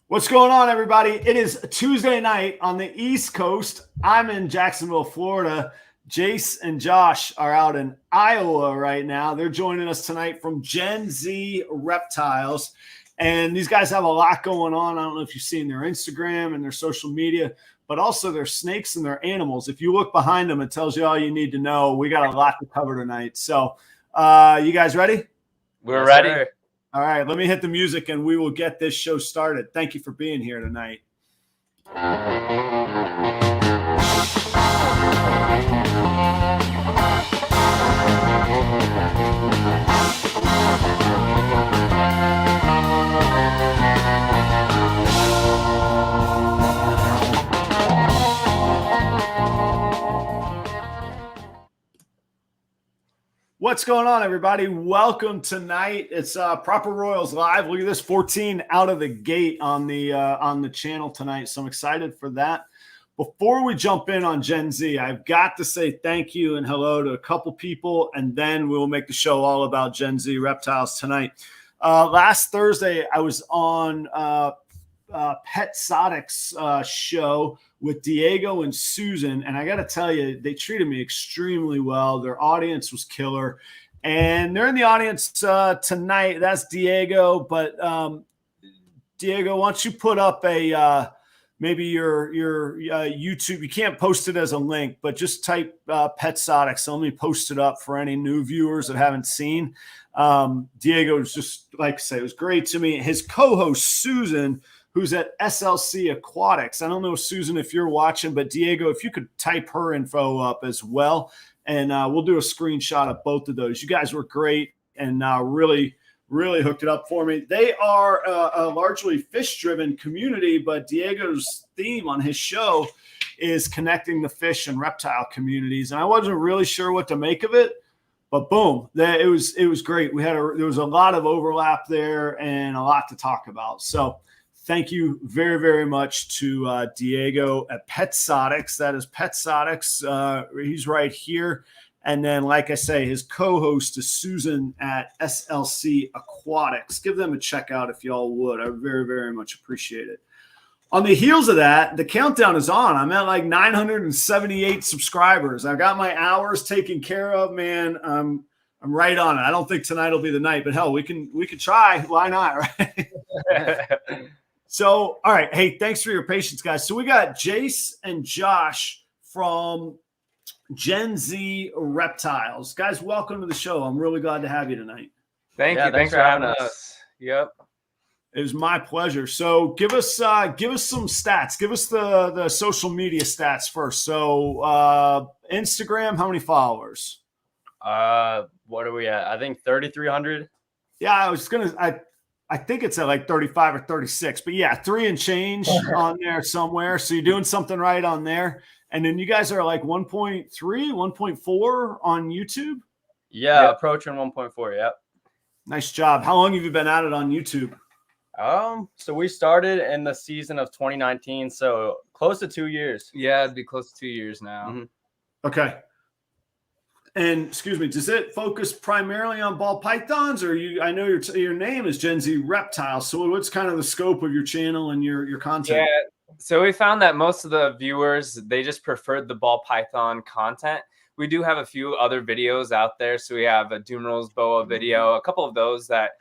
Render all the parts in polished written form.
What's going on, everybody? It is Tuesday night on the East Coast. I'm in Jacksonville, Florida. Jace and Josh are out in Iowa right now. They're joining us tonight from Z Reptiles. And these guys have a lot going on. I don't know if you've seen their Instagram and their social media, but also their snakes and their animals. If you look behind them, it tells you all you need to know. We got a lot to cover tonight. So you guys ready? We're ready. Sir. All right, let me hit the music and we will get this show started. Thank you for being here tonight. What's going on, everybody? Welcome tonight. It's Proper Royals Live. Look at this, 14 out of the gate on the channel tonight. So I'm excited for that. Before we jump in on Gen Z, I've got to say thank you and hello to a couple people, and then we'll make the show all about Gen Z Reptiles tonight. Last Thursday, I was on Pet Sotic's show with Diego and Susan, and I got to tell you, they treated me extremely well. Their audience was killer, and they're in the audience tonight. That's Diego, but Diego, why don't you put up a maybe your YouTube? You can't post it as a link, but just type Pet Sotic. So let me post it up for any new viewers that haven't seen. Diego was just, like I say, it was great to me. His co-host Susan, who's at SLC Aquatics. I don't know, Susan, if you're watching, but Diego, if you could type her info up as well, and we'll do a screenshot of both of those. You guys were great and really hooked it up for me. They are a largely fish-driven community, but Diego's theme on his show is connecting the fish and reptile communities, and I wasn't really sure what to make of it, but boom, it was great. There was a lot of overlap there and a lot to talk about. So thank you very, very much to Diego at Pet Sotics. That is Pet Sotics. He's right here. And then, like I say, his co-host is Susan at SLC Aquatics. Give them a check out if y'all would. I very, very much appreciate it. On the heels of that, the countdown is on. I'm at like 978 subscribers. I've got my hours taken care of, man. I'm right on it. I don't think tonight will be the night, but hell, we can try. Why not, right? So, all right. Hey, thanks for your patience, guys. So we got Jace and Josh from Z Reptiles. Guys, welcome to the show. I'm really glad to have you tonight. Thank you. Thanks for having us. Yep. It was my pleasure. So give us some stats. Give us the social media stats first. So Instagram, how many followers? What are we at? I think 3,300. Yeah, I think it's at like 35 or 36, but yeah, 3 and change on there somewhere. So you're doing something right on there. And then you guys are like 1.3, 1.4 on YouTube. Yeah, yep. Approaching 1.4. Yep. Nice job. How long have you been at it on YouTube? So we started in the season of 2019. So close to 2 years. Yeah, it'd be close to 2 years now. Mm-hmm. Okay. And excuse me, does it focus primarily on ball pythons, or I know your name is Z Reptile. So what's kind of the scope of your channel and your content? Yeah. So we found that most of the viewers, they just preferred the ball python content. We do have a few other videos out there. So we have a Dumerals boa video, a couple of those that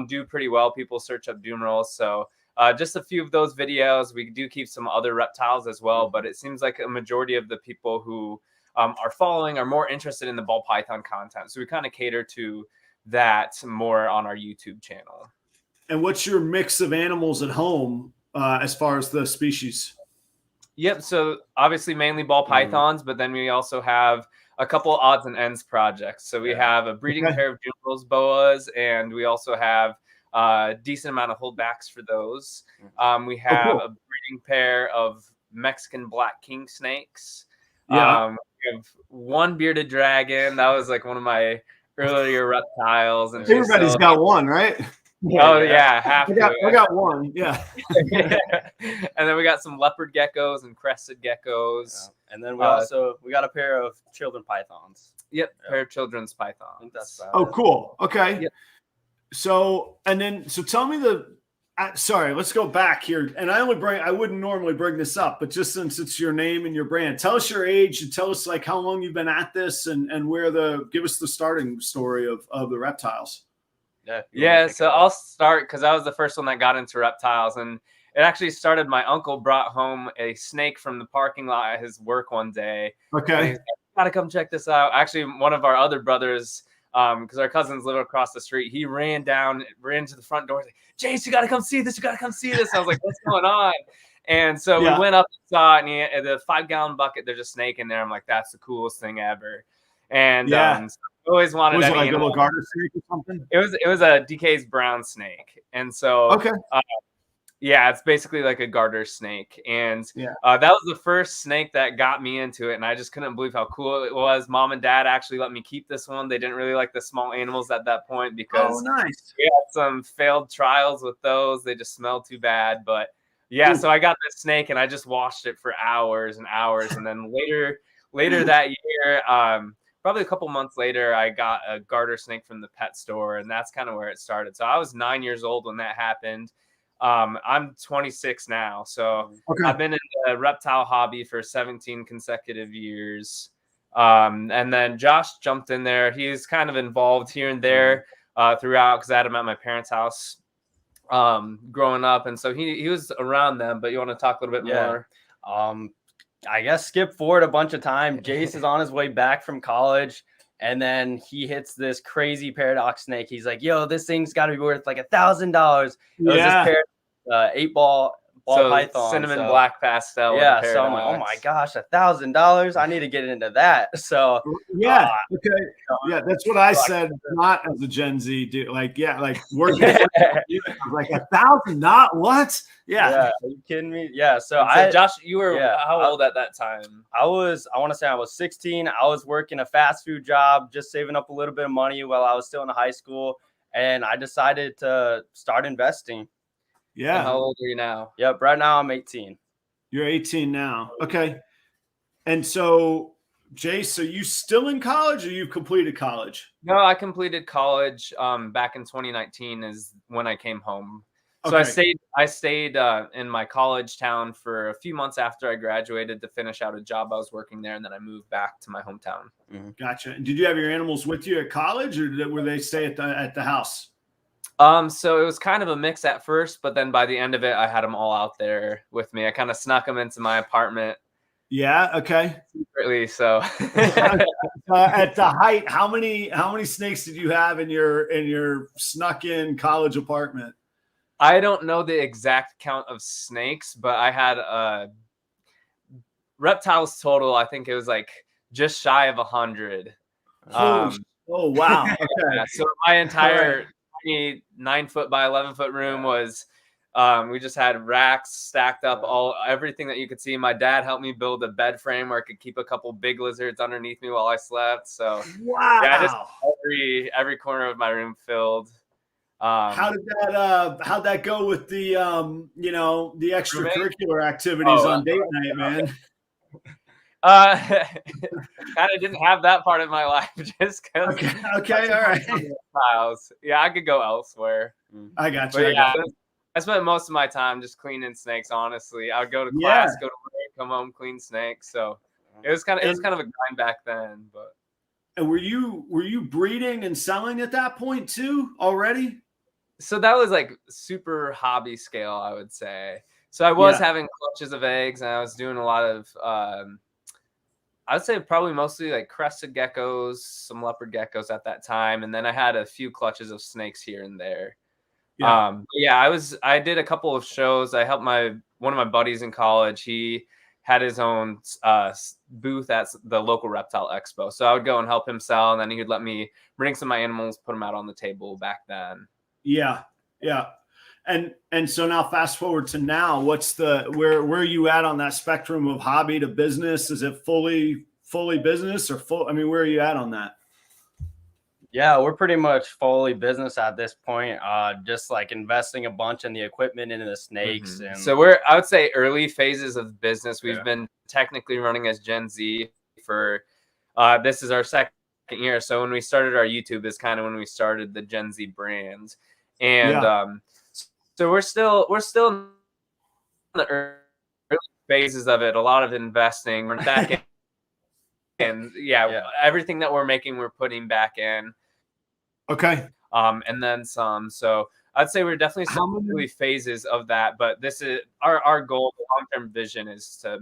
do pretty well. People search up Dumerals. So just a few of those videos. We do keep some other reptiles as well, but it seems like a majority of the people who are following are more interested in the ball python content. So we kind of cater to that more on our YouTube channel. And what's your mix of animals at home as far as the species? Yep. So obviously mainly ball pythons, but then we also have a couple odds and ends projects. So we have a breeding pair of Dumerals boas, and we also have a decent amount of holdbacks for those. We have a breeding pair of Mexican black king snakes. Yeah. We have one bearded dragon. That was like one of my earlier reptiles. And everybody's got one, right? Oh yeah, I got one. Yeah. And then we got some leopard geckos and crested geckos. Yeah. And then we got a pair of children pythons. Yep, pair of children's pythons. Cool. Okay. Yep. So tell me sorry, let's go back here. And I wouldn't normally bring this up, but just since it's your name and your brand, tell us your age and tell us like how long you've been at this and give us the starting story of the reptiles. Yeah, so I'll start because I was the first one that got into reptiles, and it actually started. My uncle brought home a snake from the parking lot at his work one day. Okay. He's like, gotta come check this out. Actually, one of our other brothers, because our cousins live across the street, he ran to the front door. Like, Jace, you gotta come see this. You gotta come see this. I was like, what's going on? And so we went up and saw it, and the 5-gallon bucket, there's a snake in there. I'm like, that's the coolest thing ever. And so I always wanted was it any like animal. a little garter snake or something? It was a DK's brown snake, and so yeah, it's basically like a garter snake, and that was the first snake that got me into it, and I just couldn't believe how cool it was. Mom and Dad actually let me keep this one. They didn't really like the small animals at that point because we had some failed trials with those. They just smelled too bad, but yeah. So I got this snake, and I just watched it for hours and hours, and then later that year, probably a couple months later, I got a garter snake from the pet store, and that's kind of where it started. So I was 9 years old when that happened. I'm 26 now, so I've been in the reptile hobby for 17 consecutive years. And then Josh jumped in there. He's kind of involved here and there throughout because I had him at my parents' house growing up, and so he was around them. But you want to talk a little bit more? I guess skip forward a bunch of time. Jace is on his way back from college, and then he hits this crazy paradox snake. He's like, yo, this thing's got to be worth like $1,000. It was this 8-ball python. Cinnamon black pastel. Yeah, so I'm like, oh my gosh, $1,000. I need to get into that. So yeah, that's what I said. Not as a Gen Z dude, like working like $1,000. What? Yeah, are you kidding me? Yeah, so Josh, you were how old at that time? I want to say I was 16. I was working a fast food job, just saving up a little bit of money while I was still in high school, and I decided to start investing. Yeah. And how old are you now? Yep, right now I'm 18. You're 18 now. Okay. And so, Jace, are you still in college or you've completed college? No, I completed college back in 2019 is when I came home. So I stayed in my college town for a few months after I graduated to finish out a job I was working there, and then I moved back to my hometown. Gotcha. And did you have your animals with you at college, or were they stay at the house? So it was kind of a mix at first, but then by the end of it, I had them all out there with me. I kind of snuck them into my apartment. Yeah. Okay. Secretly, so at the height, how many snakes did you have in your snuck in college apartment? I don't know the exact count of snakes, but I had reptiles total. I think it was like just shy of 100. Oh wow! Okay. Yeah, so my entire 9-foot by 11-foot room was we just had racks stacked up, everything that you could see. My dad helped me build a bed frame where I could keep a couple big lizards underneath me while I slept. So yeah, just every corner of my room filled. How'd that go with the the extracurricular activities on date night, man? Kind of didn't have that part of my life just because. Okay, all right. Yeah, I could go elsewhere. I got you. I spent most of my time just cleaning snakes. Honestly, I would go to class, go to work, come home, clean snakes. So it was kind of a grind back then. But and were you breeding and selling at that point too already? So that was like super hobby scale, I would say. So I was having clutches of eggs, and I was doing a lot of I would say probably mostly like crested geckos, some leopard geckos at that time, and then I had a few clutches of snakes here and there. I did a couple of shows. I helped one of my buddies in college. He had his own booth at the local reptile expo, so I would go and help him sell, and then he would let me bring some of my animals, put them out on the table back then. Yeah. And so now fast forward to now, where are you at on that spectrum of hobby to business? Is it fully business or full? I mean, where are you at on that? Yeah, we're pretty much fully business at this point. Just like investing a bunch in the equipment and in the snakes. And so I would say early phases of business. We've been technically running as Gen Z for this is our second year. So when we started our YouTube is kind of when we started the Gen Z brand. And So we're still in the early phases of it. A lot of investing. We're back in, and everything that we're making, we're putting back in. Okay. And then some. So I'd say we're definitely still early phases of that. But this is our goal. The long-term vision is to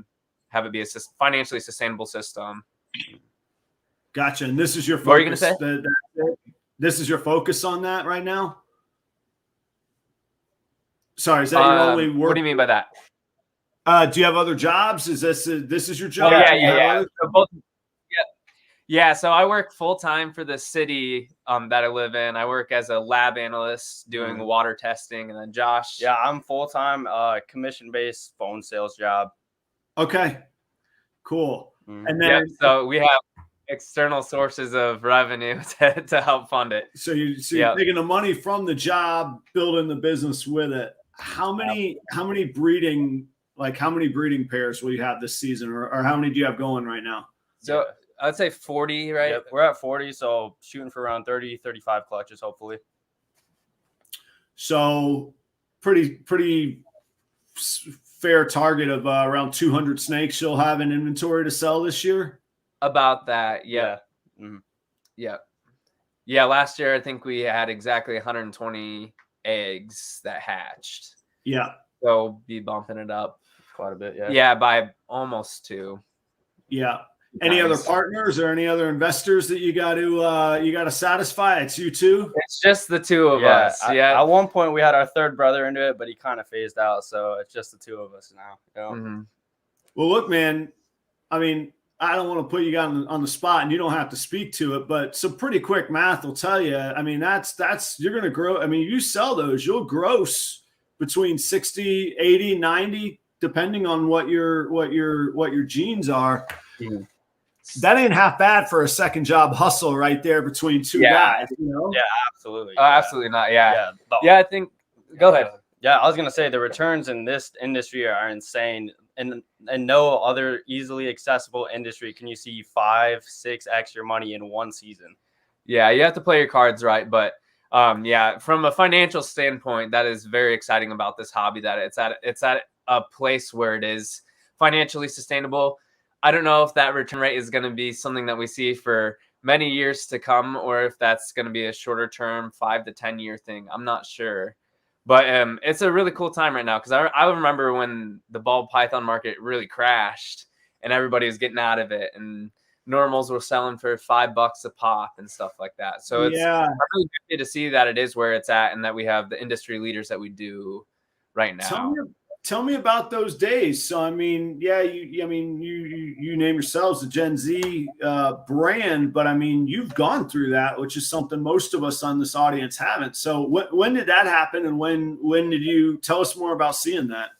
have it be a financially sustainable system. Gotcha. And this is your focus. What are you gonna say? This is your focus on that right now? Sorry, is that your only work? What do you mean by that? Do you have other jobs? Is this is your job? Yeah. So I work full time for the city that I live in. I work as a lab analyst doing water testing, and then Josh. Yeah, I'm full time, commission based phone sales job. Okay, cool. And then so we have external sources of revenue to help fund it. So you're taking the money from the job, building the business with it. How many breeding pairs will you have this season, or how many do you have going right now? So I'd say 40, right? Yep, we're at 40, so shooting for around 30, 35 clutches, hopefully. So pretty fair target of around 200 snakes you'll have in inventory to sell this year? About that, yeah. Yeah, last year I think we had exactly 120 eggs that hatched. Yeah. So be bumping it up quite a bit, Yeah, by almost 2. Yeah. Any other partners or any other investors that you got to satisfy? It's you two. It's just the two of us. At one point we had our third brother into it, but he kind of phased out, so it's just the two of us now. Well, look, man. I mean, I don't want to put you guys on the spot, and you don't have to speak to it, but some pretty quick math will tell you. I mean, that's you're going to grow. I mean, you sell those, you'll gross between 60, 80, 90, depending on what your genes are. That ain't half bad for a second job hustle right there between two guys. You know? Yeah, absolutely. Absolutely not. Yeah, I think. Go ahead. Yeah, I was gonna say the returns in this industry are insane, and no other easily accessible industry can you see 5-6x your money in one season. Yeah, you have to play your cards right, but from a financial standpoint, that is very exciting about this hobby. That it's at a place where it is financially sustainable. I don't know if that return rate is going to be something that we see for many years to come, or if that's going to be a shorter term 5 to 10 year thing. I'm not sure, but it's a really cool time right now. Cause I remember when the ball python market really crashed and everybody was getting out of it, and normals were selling for $5 a pop and stuff like that. So it's really good to see that it is where it's at, and that we have the industry leaders that we do right now. Tell me about those days. So, I mean, you name yourselves the Gen Z brand, but I mean, you've gone through that, which is something most of us on this audience haven't. So when did that happen? And when did you tell us more about seeing that?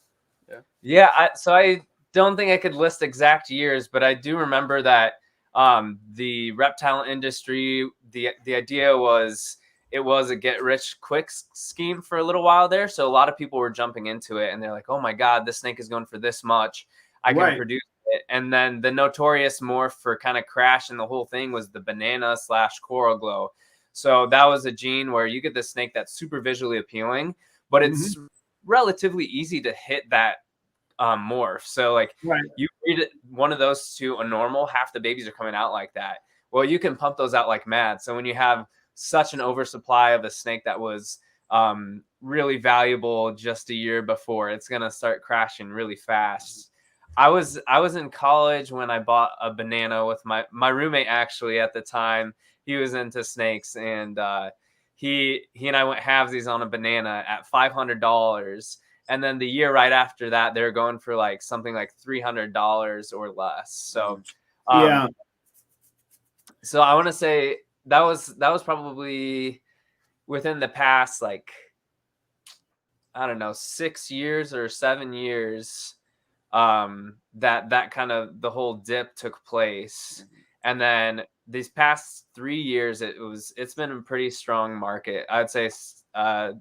So I don't think I could list exact years, but I do remember that the reptile industry, the idea was, it was a get rich quick scheme for a little while there. So a lot of people were jumping into it, and they're like, oh my God, this snake is going for this much. I can produce it. And then the notorious morph for kind of crashing the whole thing was the banana / coral glow. So that was a gene where you get this snake that's super visually appealing, but it's relatively easy to hit that morph. So like you breed one of those to a normal, half the babies are coming out like that. Well, you can pump those out like mad. So when you have such an oversupply of a snake that was really valuable just a year before, it's gonna start crashing really fast. I was in college when I bought a banana with my roommate. Actually, at the time, he was into snakes, and he and I went halvesies on a banana at $500. And then the year right after that, they were going for like something like $300 or less. So so I want to say that was probably within the past, like, I don't know, 6 years or 7 years, that kind of the whole dip took place. And then these past 3 years, it's been a pretty strong market. I'd say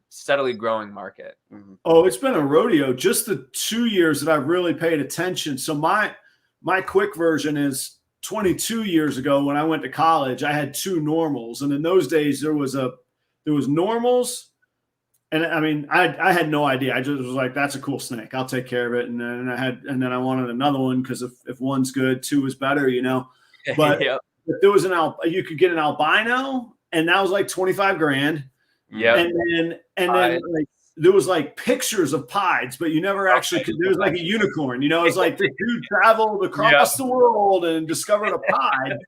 steadily growing market. Oh, it's been a rodeo. Just the 2 years that I've really paid attention. So my quick version is 22 years ago when I went to college, I had 2 normals. And in those days there was normals And I mean, I had no idea. I just was like, that's a cool snake. I'll take care of it. And then I wanted another one because if one's good, two is better, you know. But Yep. if there was you could get an albino, and that was like 25 grand. Yep. And then like there was like pictures of pieds, but you never actually could. There was like a unicorn, you know. It was like the dude traveled across the world and discovered a pied.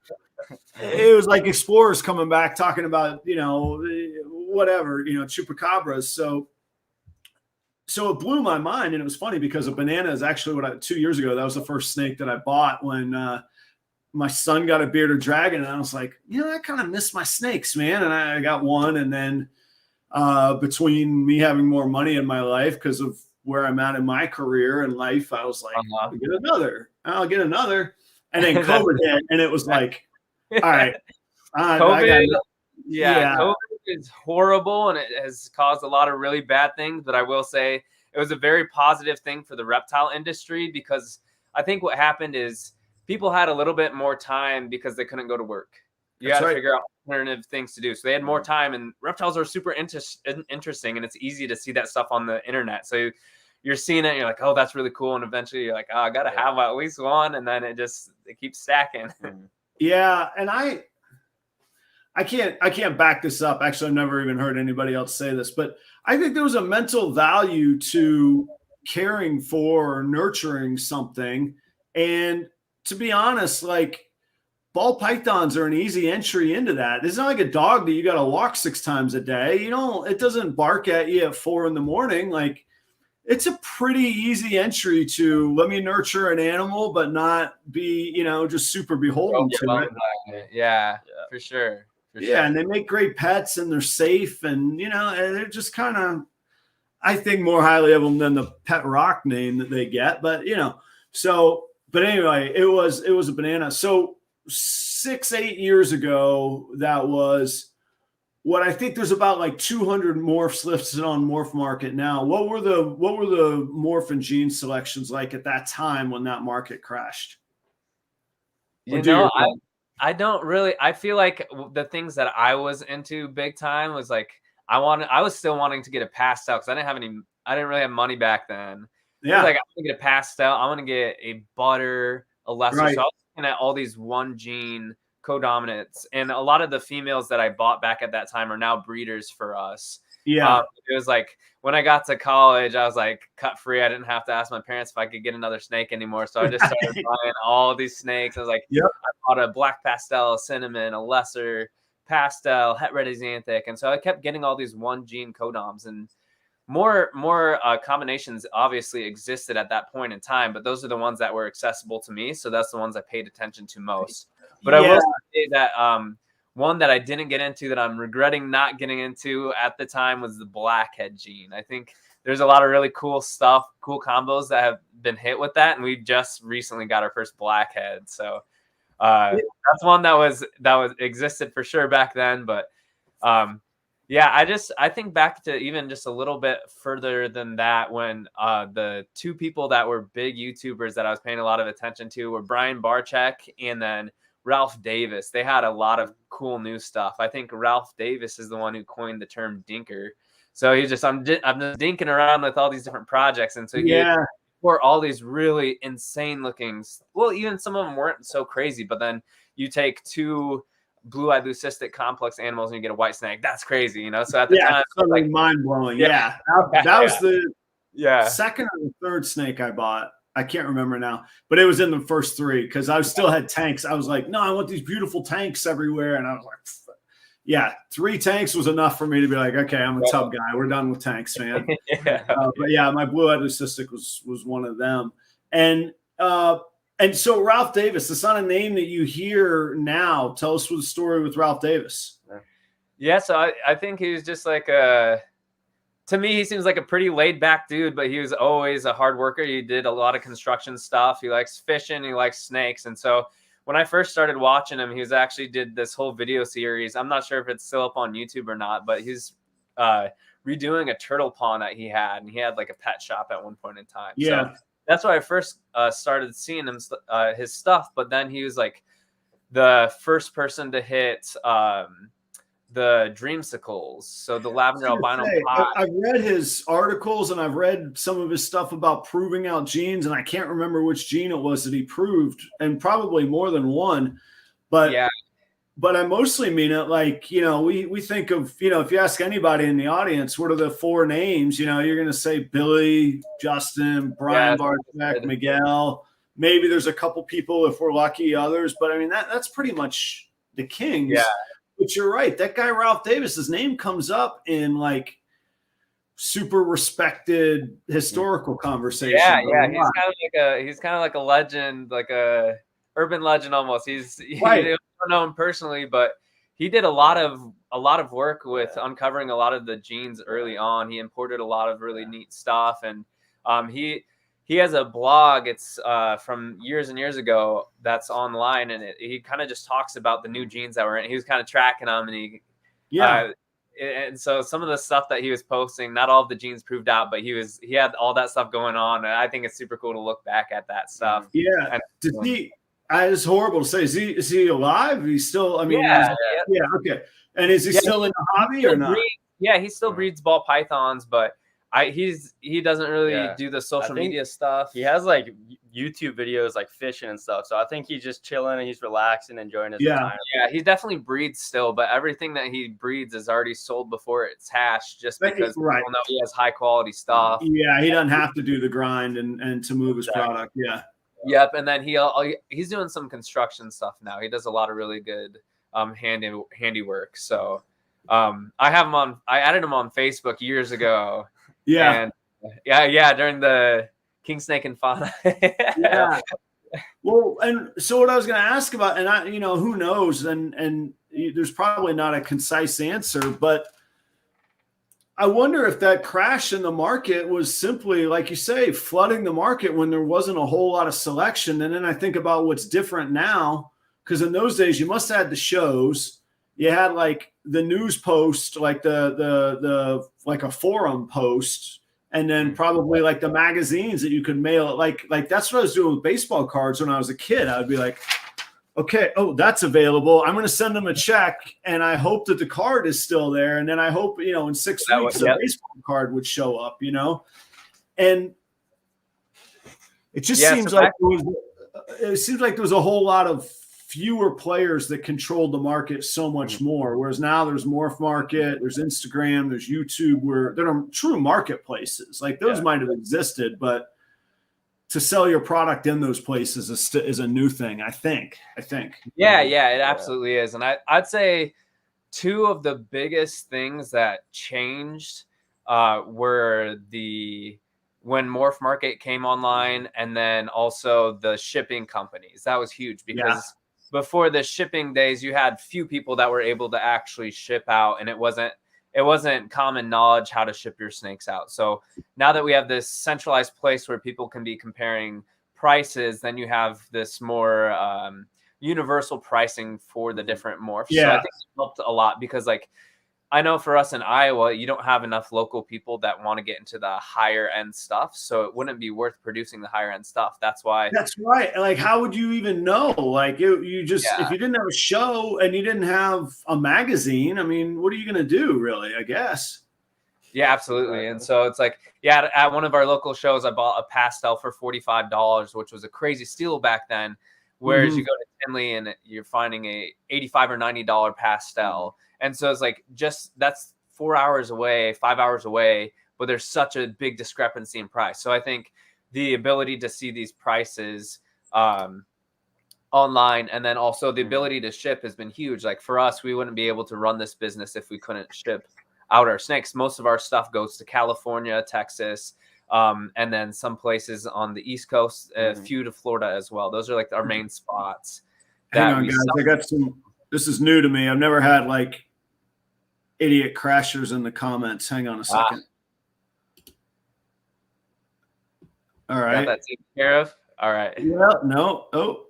It was like explorers coming back talking about, you know, whatever, you know, chupacabras. So it blew my mind. And it was funny because a banana is actually 2 years ago, that was the first snake that I bought when my son got a bearded dragon. And I was like, you know, I kind of miss my snakes, man. And I got one. And then between me having more money in my life because of where I'm at in my career and life, I was like, I'll get another. And then COVID hit, and it was like, all right. COVID is horrible, and it has caused a lot of really bad things. But I will say it was a very positive thing for the reptile industry, because I think what happened is people had a little bit more time because they couldn't go to work. You got to figure out alternative things to do. So they had more time, and reptiles are super interesting, and it's easy to see that stuff on the internet. So you're seeing it and you're like, oh, that's really cool. And eventually you're like, oh, I got to have at least one. And then it keeps stacking. Yeah. And I can't back this up. Actually, I've never even heard anybody else say this, but I think there was a mental value to caring for or nurturing something. And to be honest, like, ball pythons are an easy entry into that. It's not like a dog that you got to walk 6 times a day. You know, it doesn't bark at you at 4 a.m. Like, it's a pretty easy entry to let me nurture an animal, but not be, you know, just super beholden to it. Yeah, for sure. Yeah, and they make great pets, and they're safe, and, you know, and they're just kind of, I think more highly of them than the pet rock name that they get. But, you know, but anyway, it was a banana. So 6-8 years ago, that was what I think there's about like 200 morphs listed on Morph Market now. What were the morph and gene selections like at that time when that market crashed? You know, I don't really. I feel like the things that I was into big time was like I was still wanting to get a pastel because I didn't really have money back then. Yeah, like I want to get a pastel. I want to get a butter, a lesser. Right. So I was looking at all these one gene codominants, and a lot of the females that I bought back at that time are now breeders for us. Yeah. It was like when I got to college, I was like cut free. I didn't have to ask my parents if I could get another snake anymore. So I just started buying all these snakes. I was like, Yep. I bought a black pastel, a cinnamon, a lesser pastel, het red xanthic. And so I kept getting all these one gene codoms, and more combinations obviously existed at that point in time, but those are the ones that were accessible to me. So that's the ones I paid attention to most. But I will say that one that I didn't get into that I'm regretting not getting into at the time was the blackhead gene. I think there's a lot of really cool stuff, cool combos that have been hit with that. And we just recently got our first blackhead. So that's one that was existed for sure back then. But yeah, I think back to even just a little bit further than that when the 2 people that were big YouTubers that I was paying a lot of attention to were Brian Barczyk and then Ralph Davis. They had a lot of cool new stuff. I think Ralph Davis is the one who coined the term dinker. So I'm just dinking around with all these different projects. And so for all these really insane looking, well, even some of them weren't so crazy, but then you take 2 blue-eyed leucistic complex animals and you get a white snake. That's crazy, you know? So at the time, it's like mind-blowing. That was the second or the third snake I bought. I can't remember now, but it was in the first 3 because I still had tanks. I was like, no, I want these beautiful tanks everywhere. And I was like, 3 tanks was enough for me to be like, okay, I'm a tub guy. We're done with tanks, man. But yeah, my blue-eyed leucistic was one of them. And so Ralph Davis, it's not a name that you hear now. Tell us the story with Ralph Davis. Yeah, so I think he was just like to me, he seems like a pretty laid back dude, but he was always a hard worker. He did a lot of construction stuff. He likes fishing. He likes snakes. And so when I first started watching him, he actually did this whole video series. I'm not sure if it's still up on YouTube or not, but he's redoing a turtle pond that he had. And he had like a pet shop at one point in time. Yeah. So that's why I first started seeing him, his stuff. But then he was like the first person to hit the dreamsicles. So the lavender albino pot. I've read his articles and I've read some of his stuff about proving out genes, and I can't remember which gene it was that he proved, and probably more than one. But yeah. But I mostly mean it like, you know, we think of, you know, if you ask anybody in the audience, what are the 4 names? You know, you're going to say Billy, Justin, Brian Bartek, Miguel. Maybe there's a couple people, if we're lucky, others. But I mean, that's pretty much the kings. Yeah. But you're right. That guy, Ralph Davis, his name comes up in like super respected historical conversation. Yeah. He's kind of like a legend, like a urban legend almost. He's right. I don't know him personally, but he did a lot of work with uncovering a lot of the genes early on. He imported a lot of really neat stuff, and he has a blog. It's from years and years ago that's online, and he kind of just talks about the new genes that were in. He was kind of tracking them, and and so some of the stuff that he was posting, not all of the genes proved out, but he had all that stuff going on, and I think it's super cool to look back at that stuff. Yeah. It's horrible to say. Is he alive? He's still, I mean, yeah, okay. And is he still in the hobby or not? He still breeds ball pythons, but he doesn't really do the social media stuff. He has like YouTube videos like fishing and stuff. So I think he's just chilling and he's relaxing, enjoying his time. Yeah, he definitely breeds still, but everything that he breeds is already sold before it's hatched, just because people know he has high quality stuff. Yeah, he doesn't have to do the grind and to move his product. Yeah. Yep, and then he's doing some construction stuff now. He does a lot of really good handiwork. So I added him on Facebook years ago. Yeah. And during the King Snake and Fauna. Yeah. Well, and so what I was going to ask about, and I, you know, who knows, and there's probably not a concise answer, but I wonder if that crash in the market was simply, like you say, flooding the market when there wasn't a whole lot of selection. And then I think about what's different now, because in those days you must have had the shows. You had like the news post, like the like a forum post, and then probably like the magazines that you could mail it. Like that's what I was doing with baseball cards when I was a kid. I would be like, okay, oh, that's available. I'm going to send them a check, and I hope that the card is still there. And then I hope, you know, in 6 weeks, a baseball card would show up, you know? And it just seems like there was a whole lot of fewer players that controlled the market so much more. Whereas now there's Morph Market, there's Instagram, there's YouTube, where there are true marketplaces. Like those might have existed, but to sell your product in those places is a new thing, I think. Yeah, it absolutely is. And I'd say 2 of the biggest things that changed were when Morph Market came online, and then also the shipping companies. That was huge because before the shipping days, you had few people that were able to actually ship out, and it wasn't common knowledge how to ship your snakes out. So now that we have this centralized place where people can be comparing prices, then you have this more universal pricing for the different morphs. Yeah. So I think it helped a lot because, like, I know for us in Iowa, you don't have enough local people that want to get into the higher end stuff. So it wouldn't be worth producing the higher end stuff. That's why. That's right. Like, how would you even know? Like, you just, if you didn't have a show and you didn't have a magazine, I mean, what are you going to do, really, I guess? Yeah, absolutely. And so it's like, at one of our local shows, I bought a pastel for $45, which was a crazy steal back then. Whereas you go to Tinley and you're finding a $85 or $90 pastel. And so it's like, that's 4 hours away, 5 hours away, but there's such a big discrepancy in price. So I think the ability to see these prices online, and then also the ability to ship has been huge. Like for us, we wouldn't be able to run this business if we couldn't ship out our snakes. Most of our stuff goes to California, Texas, and then some places on the East Coast, a few to Florida as well. Those are like our main spots. Hang on, guys. I got some. This is new to me. I've never had like idiot crashers in the comments. Hang on a second. All right. Got that taken care of? All right. Yeah, no. Oh.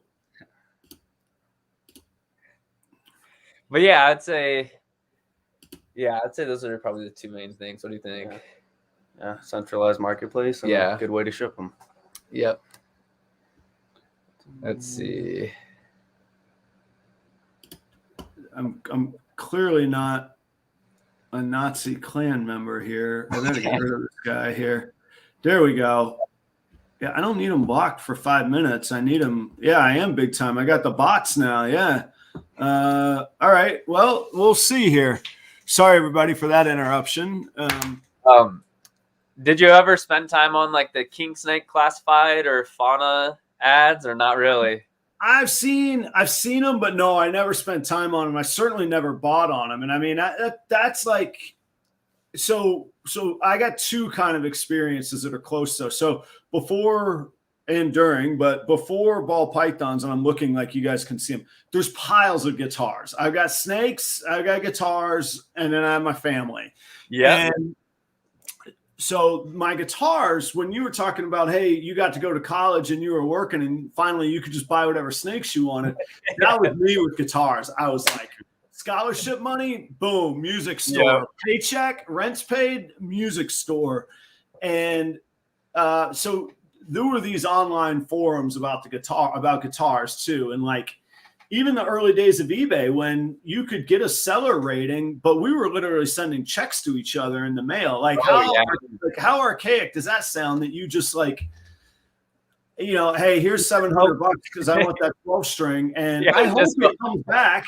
But yeah, I'd say those are probably the 2 main things. What do you think? Yeah, centralized marketplace and a good way to ship them. Yep. Let's see. I'm clearly not a Nazi clan member here. I gotta get rid of this guy here. There we go. Yeah, I don't need him blocked for 5 minutes. I need him. Yeah, I am big time. I got the bots now. Yeah. All right. Well, we'll see here. Sorry, everybody, for that interruption. Did you ever spend time on like the king snake classified or fauna ads, or not really? I've seen them, but no, I never spent time on them. I certainly never bought on them. And I mean, that's like, so I got two kind of experiences that are close though. So before and during, but before ball pythons, and I'm looking like you guys can see them, there's piles of guitars. I've got snakes, I've got guitars, and then I have my family. Yeah. And so my guitars, when you were talking about, hey, you got to go to college and you were working and finally you could just buy whatever snakes you wanted. That was me with guitars. I was like, scholarship money, boom, music store. Yeah. Paycheck, rents paid, music store. And so there were these online forums about guitars too. And like, even the early days of eBay, when you could get a seller rating, but we were literally sending checks to each other in the mail. Like, how archaic does that sound that you just like, you know, hey, here's $700 because I want that 12 string, and I hope it comes back.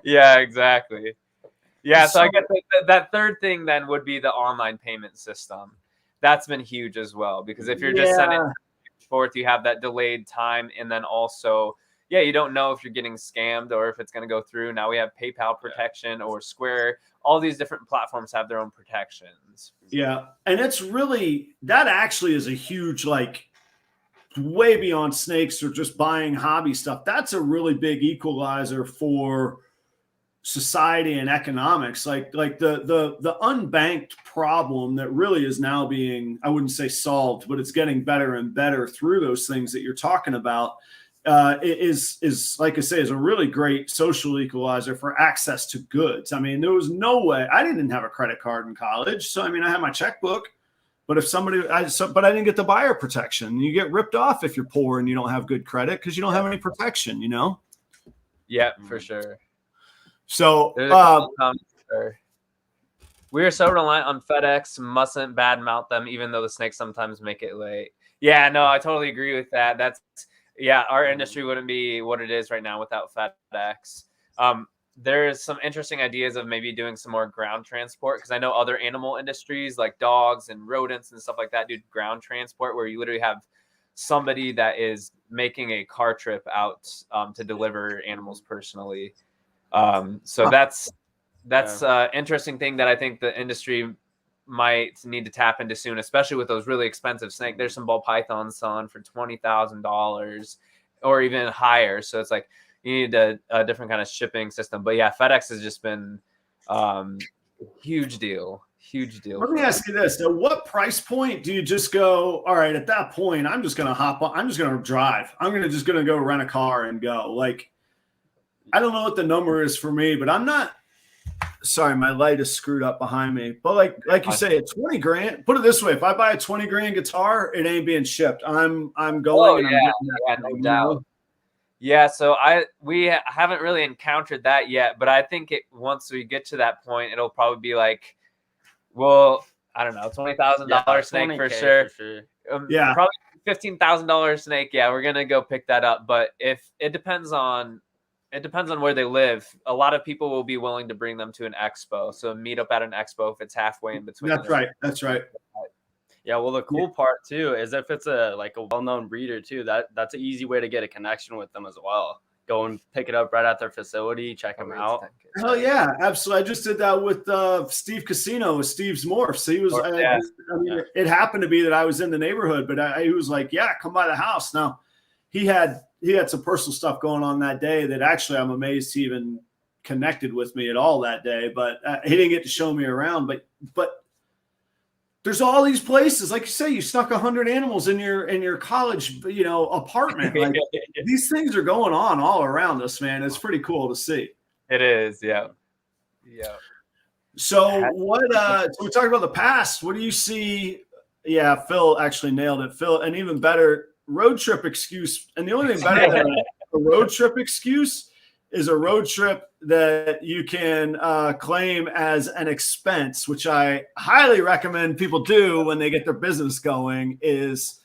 Yeah, exactly. Yeah, so I guess that third thing then would be the online payment system. That's been huge as well, because if you're just sending forth, you have that delayed time, and then also you don't know if you're getting scammed or if it's going to go through. Now we have PayPal protection or Square. All these different platforms have their own protections. Yeah, and it's really, that actually is a huge, like, way beyond snakes or just buying hobby stuff. That's a really big equalizer for society and economics. Like the unbanked problem that really is now being, I wouldn't say solved, but it's getting better and better through those things that you're talking about, is like I say, is a really great social equalizer for access to goods. I mean, there was no way, I didn't have a credit card in college. So, I mean, I had my checkbook, but if somebody, but I didn't get the buyer protection. You get ripped off if you're poor and you don't have good credit because you don't have any protection, you know? Yeah, for sure. So we are so reliant on FedEx, mustn't badmouth them, even though the snakes sometimes make it late. Yeah, no, I totally agree with that. Our industry wouldn't be what it is right now without FedEx. There's some interesting ideas of maybe doing some more ground transport, because I know other animal industries like dogs and rodents and stuff like that do ground transport, where you literally have somebody that is making a car trip out to deliver animals personally. So that's interesting thing that I think the industry might need to tap into soon, especially with those really expensive snakes. There's some ball pythons selling for $20,000 or even higher. So it's like you need a different kind of shipping system. But yeah, FedEx has just been huge deal. Let me ask you this. At what price point do you just go, all right, at that point, I'm just going to hop on. I'm just going to drive. I'm going to go rent a car and go. Like, I don't know what the number is for me, but I'm not. Sorry, my light is screwed up behind me. But like you say, at 20 grand. Put it this way: if I buy a 20 grand guitar, it ain't being shipped. I'm going. No doubt. Yeah, so we haven't really encountered that yet, but I think once we get to that point, it'll probably be like, well, I don't know, $20,000 snake for sure. Probably $15,000 snake. Yeah, we're gonna go pick that up. But if it depends on where they live. A lot of people will be willing to bring them to an expo. So meet up at an expo if it's halfway in between. That's right. Yeah, well, the cool part too is if it's a well-known breeder too, that's an easy way to get a connection with them as well. Go and pick it up right at their facility, check them out. Hell yeah, absolutely. I just did that with Steve Casino with Steve's Morphs. He was, it happened to be that I was in the neighborhood, but he was like, yeah, come by the house. Now he had some personal stuff going on that day that actually I'm amazed he even connected with me at all that day, but he didn't get to show me around. But there's all these places, like you say, you snuck 100 animals in your college, apartment. Like these things are going on all around us, man. It's pretty cool to see. It is. Yeah. So so we talked about the past. What do you see? Yeah. Phil actually nailed it. Phil, and even better, road trip excuse. And the only thing better than a road trip excuse is a road trip that you can claim as an expense, which I highly recommend people do when they get their business going, is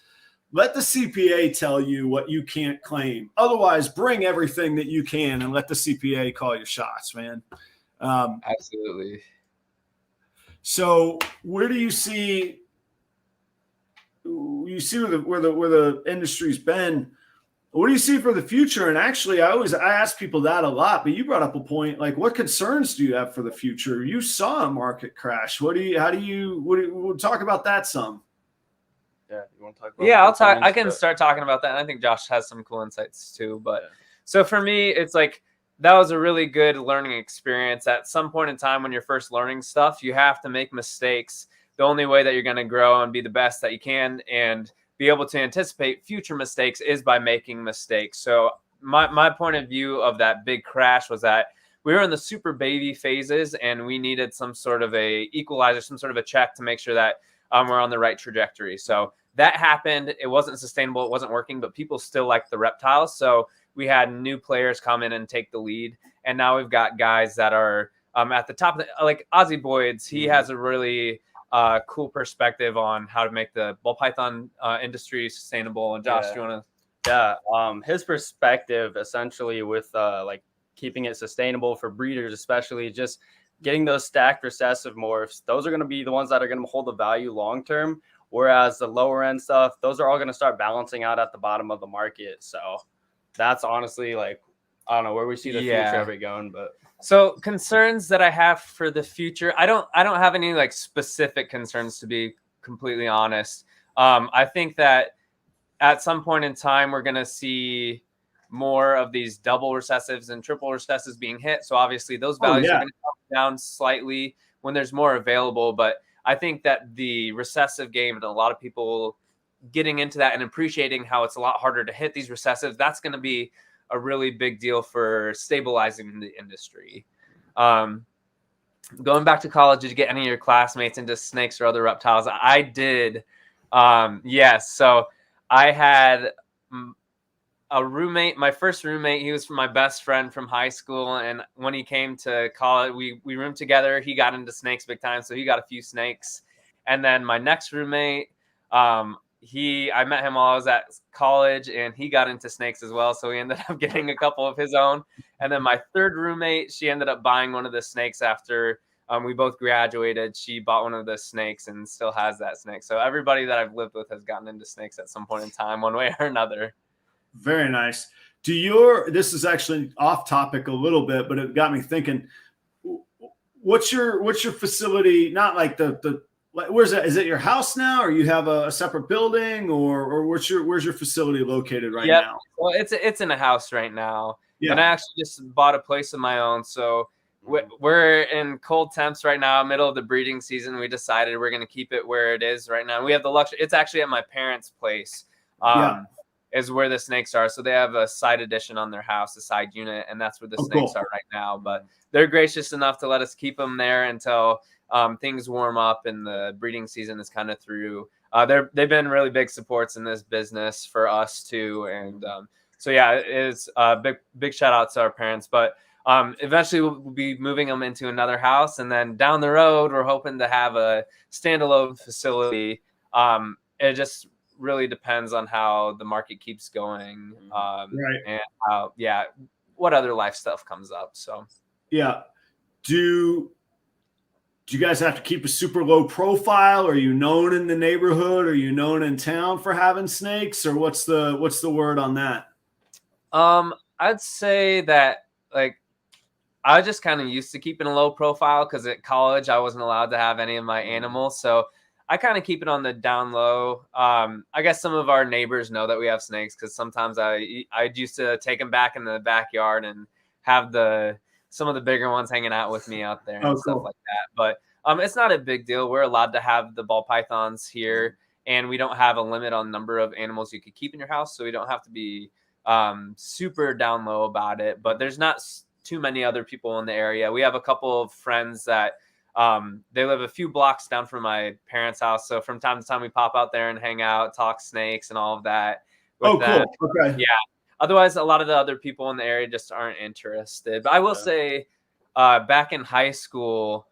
let the CPA tell you what you can't claim. Otherwise, bring everything that you can and let the CPA call your shots, man. Absolutely. So where do you see where the industry's been? What do you see for the future? And actually, I ask people that a lot, but you brought up a point, like, what concerns do you have for the future? You saw a market crash. We'll talk about that some. Yeah, you want to talk about? Yeah, I'll talk. I can start talking about that. And I think Josh has some cool insights too. But so for me, it's like that was a really good learning experience. At some point in time, when you're first learning stuff, you have to make mistakes. The only way that you're going to grow and be the best that you can and be able to anticipate future mistakes is by making mistakes. So my point of view of that big crash was that we were in the super baby phases and we needed some sort of a equalizer, some sort of a check to make sure that we're on the right trajectory. So that happened. It wasn't sustainable. It wasn't working, but people still liked the reptiles. So we had new players come in and take the lead. And now we've got guys that are at the top of like Ozzy Boyd's. He has a really cool perspective on how to make the ball python industry sustainable. And Josh, do you want to? Yeah, his perspective essentially with like keeping it sustainable for breeders, especially just getting those stacked recessive morphs. Those are going to be the ones that are going to hold the value long term. Whereas the lower end stuff, those are all going to start balancing out at the bottom of the market. So that's honestly like, I don't know where we see the future of it going, but. So concerns that I have for the future, I don't have any like specific concerns, to be completely honest. I think that at some point in time, we're going to see more of these double recessives and triple recessives being hit. So obviously those values are going to come down slightly when there's more available. But I think that the recessive game and a lot of people getting into that and appreciating how it's a lot harder to hit these recessives, that's going to be a really big deal for stabilizing the industry. Going back to college, did you get any of your classmates into snakes or other reptiles? I did. Yes. So I had a roommate, my first roommate. He was my best friend from high school. And when he came to college, we roomed together. He got into snakes big time. So he got a few snakes. And then my next roommate, I met him while I was at college and he got into snakes as well. So he ended up getting a couple of his own. And then my third roommate, she ended up buying one of the snakes after we both graduated. She bought one of the snakes and still has that snake. So everybody that I've lived with has gotten into snakes at some point in time, one way or another. Very nice. This is actually off topic a little bit, but it got me thinking, what's your facility? Not like where's that? Is it your house now, or you have a separate building, or where's your facility located right now? Well, it's in a house right now. Yeah. And I actually just bought a place of my own. So we're in cold temps right now, middle of the breeding season. We decided we're going to keep it where it is right now. We have the luxury. It's actually at my parents' place. Is where the snakes are. So they have a side addition on their house, a side unit, and that's where the snakes are right now. But they're gracious enough to let us keep them there until things warm up and the breeding season is kind of through. They've been really big supports in this business for us too. And so yeah, it is a big shout out to our parents. But eventually we'll be moving them into another house, and then down the road we're hoping to have a standalone facility. It just really depends on how the market keeps going, and how what other life stuff comes up. So do you guys have to keep a super low profile? Are you known in the neighborhood? Are you known in town for having snakes, or what's the word on that? I'd say that like I just kind of used to keeping a low profile because at college I wasn't allowed to have any of my animals, so I kind of keep it on the down low. I guess some of our neighbors know that we have snakes because sometimes I used to take them back in the backyard and have some of the bigger ones hanging out with me out there and stuff like that. But it's not a big deal. We're allowed to have the ball pythons here, and we don't have a limit on number of animals you could keep in your house, so we don't have to be super down low about it. But there's not too many other people in the area. We have a couple of friends that they live a few blocks down from my parents' house. So from time to time we pop out there and hang out, talk snakes and all of that. Cool. Okay. Yeah. otherwise, a lot of the other people in the area just aren't interested. But I will say, back in high school,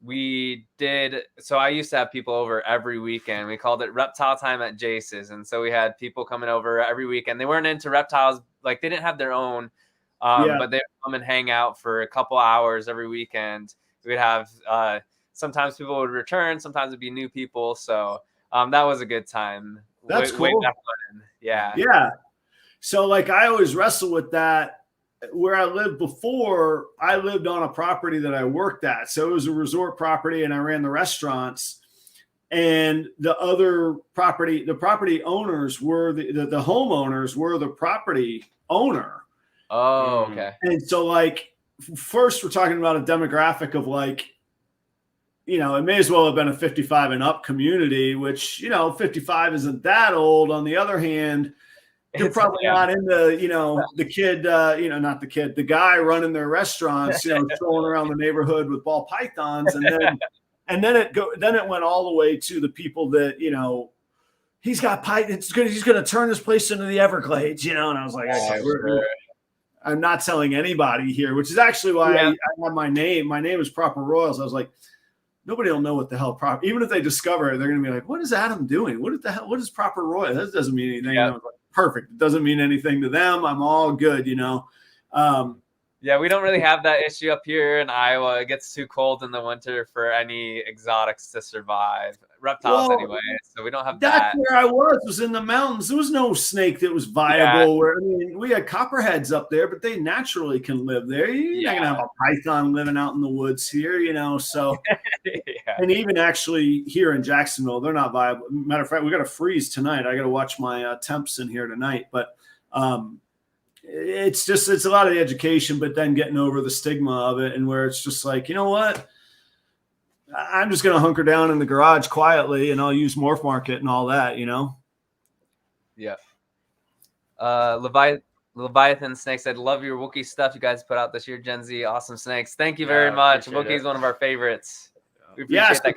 we did. So I used to have people over every weekend. We called it Reptile Time at Jace's, and so we had people coming over every weekend. They weren't into reptiles, like they didn't have their own, but they would come and hang out for a couple hours every weekend. We'd have sometimes people would return, sometimes it'd be new people. So that was a good time. That's way cool. back when. Yeah. Yeah. So like I always wrestle with that. Where I lived before, I lived on a property that I worked at. So it was a resort property and I ran the restaurants. And the other property, the property owners were the homeowners were the property owner. Oh, okay. And so like first we're talking about a demographic of like, you know, it may as well have been a 55 and up community, which, you know, 55 isn't that old. On the other hand, you're probably not into, you know, the kid, you know, not the kid, the guy running their restaurants, you know, strolling around the neighborhood with ball pythons. And then it went all the way to the people that, you know, he's got pythons. He's going to turn this place into the Everglades, you know? And I was like, okay, I'm not telling anybody here, which is actually why I have my name. My name is Proper Royals. I was like, nobody will know what the hell proper. Even if they discover it, they're going to be like, "What is Adam doing? What the hell? What is Proper Royal? That doesn't mean anything." Yeah. You know, like, perfect. It doesn't mean anything to them. I'm all good, you know. Yeah, we don't really have that issue up here in Iowa. It gets too cold in the winter for any exotics to survive. Reptiles, anyway. So we don't have that. That's where I was in the mountains. There was no snake that was viable. Where I mean, we had copperheads up there, but they naturally can live there. You're not gonna have a python living out in the woods here, you know. So, and even actually here in Jacksonville, they're not viable. Matter of fact, we got to freeze tonight. I got to watch my temps in here tonight, but. It's a lot of the education, but then getting over the stigma of it, and where it's just like, you know what, I'm just going to hunker down in the garage quietly and I'll use Morph Market and all that, you know? Yeah. Leviathan Snake said, love your Wookiee stuff you guys put out this year, Gen Z. Awesome snakes. Thank you very much. Wookiee's one of our favorites. We appreciate that.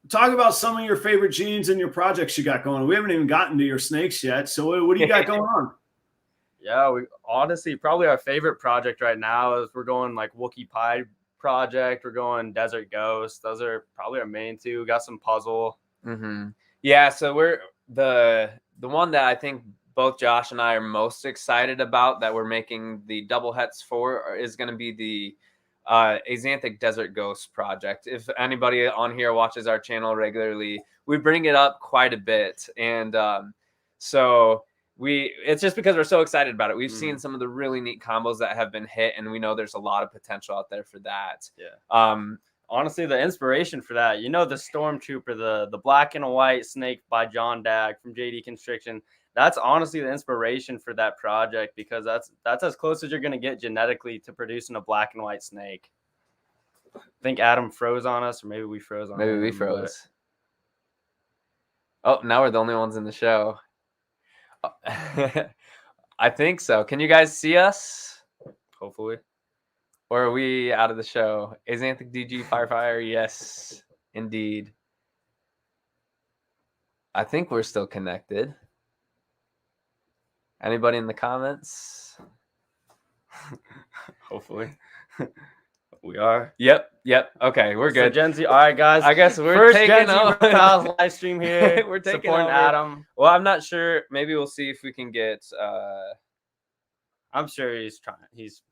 Talk about some of your favorite genes and your projects you got going. We haven't even gotten to your snakes yet. So what do you got going on? Yeah, we honestly probably our favorite project right now is we're going like Wookiee Pie project. We're going Desert Ghost. Those are probably our main two. We got some puzzle. Yeah, so we're the one that I think both Josh and I are most excited about that we're making the double hets for is going to be the Axanthic Desert Ghost project. If anybody on here watches our channel regularly, we bring it up quite a bit, and so. It's just because we're so excited about it. We've seen some of the really neat combos that have been hit, and we know there's a lot of potential out there for that. Yeah. Honestly, the inspiration for that, you know, the Stormtrooper, the black and white snake by John Dag from JD Constriction. That's honestly the inspiration for that project, because that's as close as you're going to get genetically to producing a black and white snake. I think Adam froze on us, or maybe we froze on him. Maybe we froze. Oh, now we're the only ones in the show. I think so. Can you guys see us? Hopefully. Or are we out of the show? Axanthic DG Firefire? Yes, indeed. I think we're still connected. Anybody in the comments? Hopefully. We are. Yep. Okay, we're good. So Gen Z. All right, guys. I guess we're first taking Gen Z over. Reptiles live stream here. We're taking supporting over. Adam. Well, I'm not sure. Maybe we'll see if we can get. I'm sure he's trying.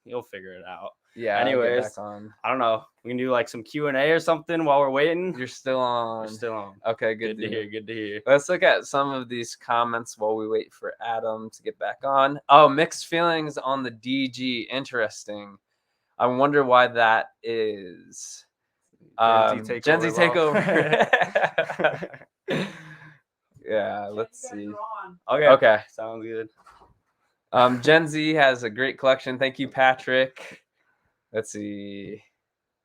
He'll figure it out. Yeah. Anyways, I don't know. We can do like some Q&A or something while we're waiting. You're still on. We're still on. Okay. Good to hear. Good to hear. Let's look at some of these comments while we wait for Adam to get back on. Oh, mixed feelings on the DG. Interesting. I wonder why that is. Gen Z takeover. Yeah, let's see. Okay. Sounds good. Gen Z has a great collection. Thank you, Patrick. Let's see.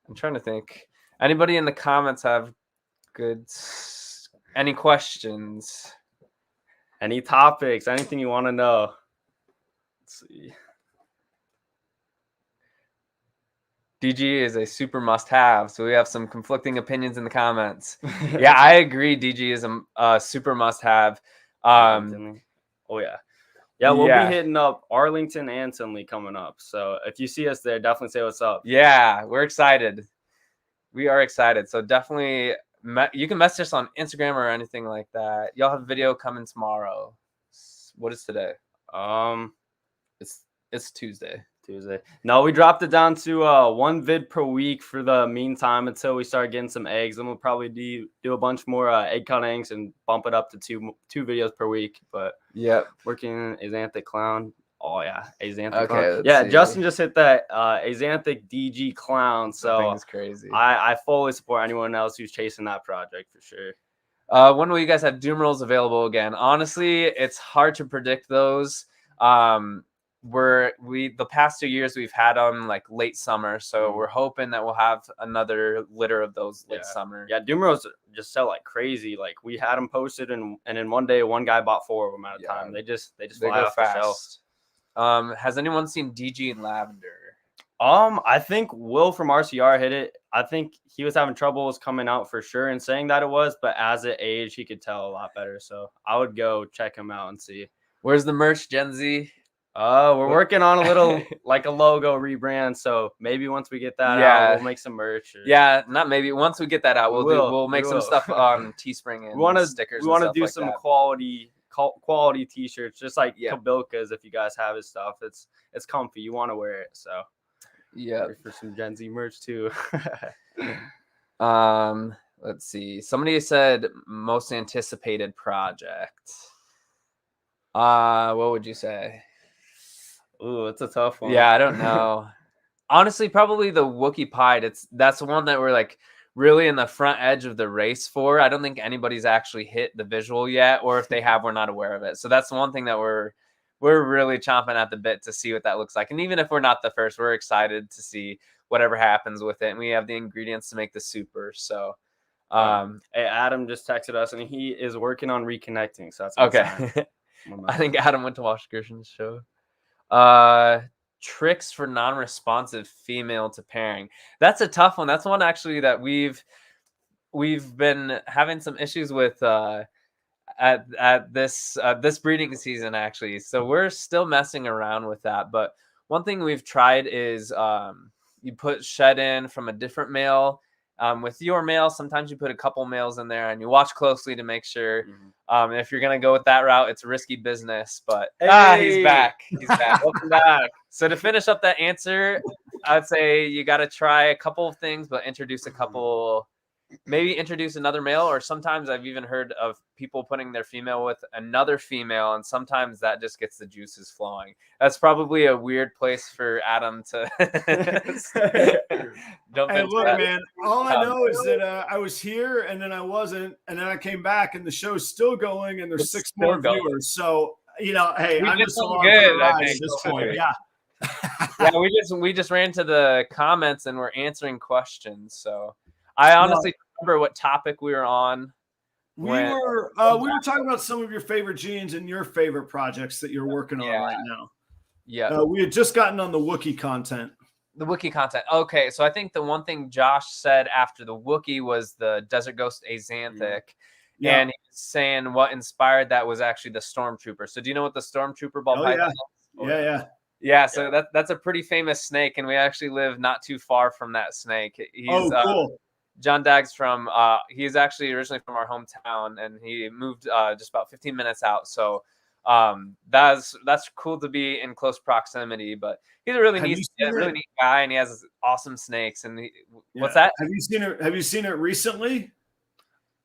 I'm trying to think. Anybody in the comments have any questions? Any topics? Anything you want to know? Let's see. DG is a super must-have, so we have some conflicting opinions in the comments. Yeah, I agree. DG is a super must-have. Oh yeah, Yeah, we'll Yeah. be hitting up Arlington and Tinley coming up. So if you see us there, definitely say what's up. Yeah, we're excited. We are excited. So definitely, you can message us on Instagram or anything like that. Y'all have a video coming tomorrow. What is today? It's Tuesday. No, we dropped it down to 1 vid per week for the meantime until we start getting some eggs. Then we'll probably do a bunch more egg cuttings and bump it up to two videos per week. But Yep. working Axanthic Clown. Oh yeah, Axanthic Okay, Clown. let's Yeah, see. Justin just hit that Axanthic DG Clown. So That thing is crazy. I fully support anyone else who's chasing that project for sure. When will you guys have doom rolls available again? Honestly, it's hard to predict those. The past 2 years we've had them like late summer, so we're hoping that we'll have another litter of those late summer. Yeah, doom rolls just sell like crazy. Like we had them posted, and in one day, one guy bought 4 of them at a time. They just fly off the shelf. Has anyone seen DG in lavender? I think Will from RCR hit it. I think he was having troubles coming out for sure and saying that it was, but as it aged, he could tell a lot better. So I would go check him out and see. Where's the merch, Gen Z? We're working on a little like a logo rebrand. So maybe once we get that out, we'll make some merch. Not maybe. Once we get that out, we'll make some stuff on Teespring and stickers. We want to do like some that. quality t-shirts, just like Kabilka's. If you guys have his stuff, it's comfy. You want to wear it. So yeah, for some Gen Z merch too. Let's see. Somebody said most anticipated project. What would you say? Ooh, it's a tough one. Yeah, I don't know. Honestly, probably the Wookiee Pied. That's the one that we're like really in the front edge of the race for. I don't think anybody's actually hit the visual yet, or if they have, we're not aware of it. So that's the one thing that we're really chomping at the bit to see what that looks like. And even if we're not the first, we're excited to see whatever happens with it. And we have the ingredients to make the super. So hey, Adam just texted us and he is working on reconnecting. So that's okay. I think Adam went to watch Gerson's show. Tricks for non-responsive female to pairing. That's a tough one. That's one actually that we've been having some issues with at this breeding season actually. So we're still messing around with that. But one thing we've tried is you put shed in from a different male. With your male, sometimes you put a couple males in there and you watch closely to make sure. If you're going to go with that route, it's risky business, but he's back. He's back. Welcome back. So to finish up that answer, I'd say you got to try a couple of things, but introduce a couple, maybe introduce another male, or sometimes I've even heard of people putting their female with another female, and sometimes that just gets the juices flowing. That's probably a weird place for Adam to jump Hey, into look, that. man, all I know is that I was here and then I wasn't, and then I came back and the show's still going and there's It's 6 still more going. viewers. So, hey, We I'm did just something along for the good, I ride at think. this point. Yeah. Yeah, we just ran to the comments and we're answering questions. So I honestly don't remember what topic we were on. We were talking about some of your favorite genes and your favorite projects that you're working on right now. Yeah. We had just gotten on the Wookiee content. The Wookiee content. Okay, so I think the one thing Josh said after the Wookiee was the Desert Ghost Axanthic. Yeah. And he's saying what inspired that was actually the Stormtrooper. So do you know what the Stormtrooper ball python is? Yeah, so that's a pretty famous snake, and we actually live not too far from that snake. He's cool. John Dagg's from he's actually originally from our hometown, and he moved just about 15 minutes out. So that's cool to be in close proximity. But he's a really neat guy, and he has awesome snakes. And what's that? Have you seen it recently?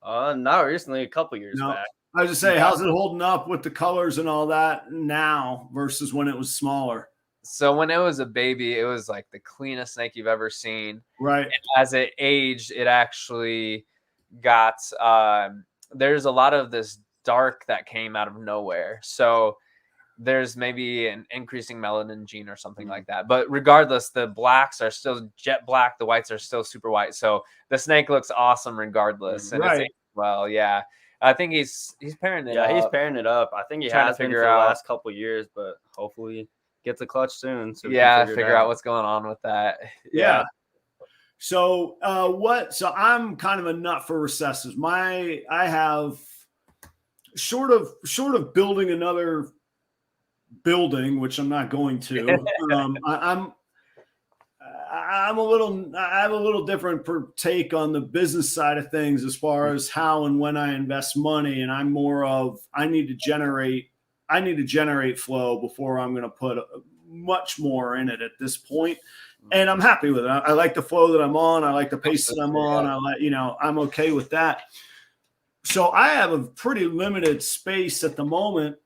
Not recently, a couple years back. I was just saying, how's it holding up with the colors and all that now versus when it was smaller? So when it was a baby, it was like the cleanest snake you've ever seen. Right. And as it aged, it actually got there's a lot of this dark that came out of nowhere. So there's maybe an increasing melanin gene or something like that. But regardless, the blacks are still jet black. The whites are still super white. So the snake looks awesome regardless. And it's well, yeah. I think he's pairing it up. Yeah, he's pairing it up. I think he has been for the last couple of years, but hopefully gets a clutch soon. So figure out what's going on with that. Yeah. So so I'm kind of a nut for recessives. I have short of building another building, which I'm not going to. I have a little different take on the business side of things as far as how and when I invest money. And I'm more of, I need to generate flow before I'm going to put much more in it at this point. And I'm happy with it. I like the flow that I'm on. I like the pace that I'm on. I'm okay with that. So I have a pretty limited space at the moment.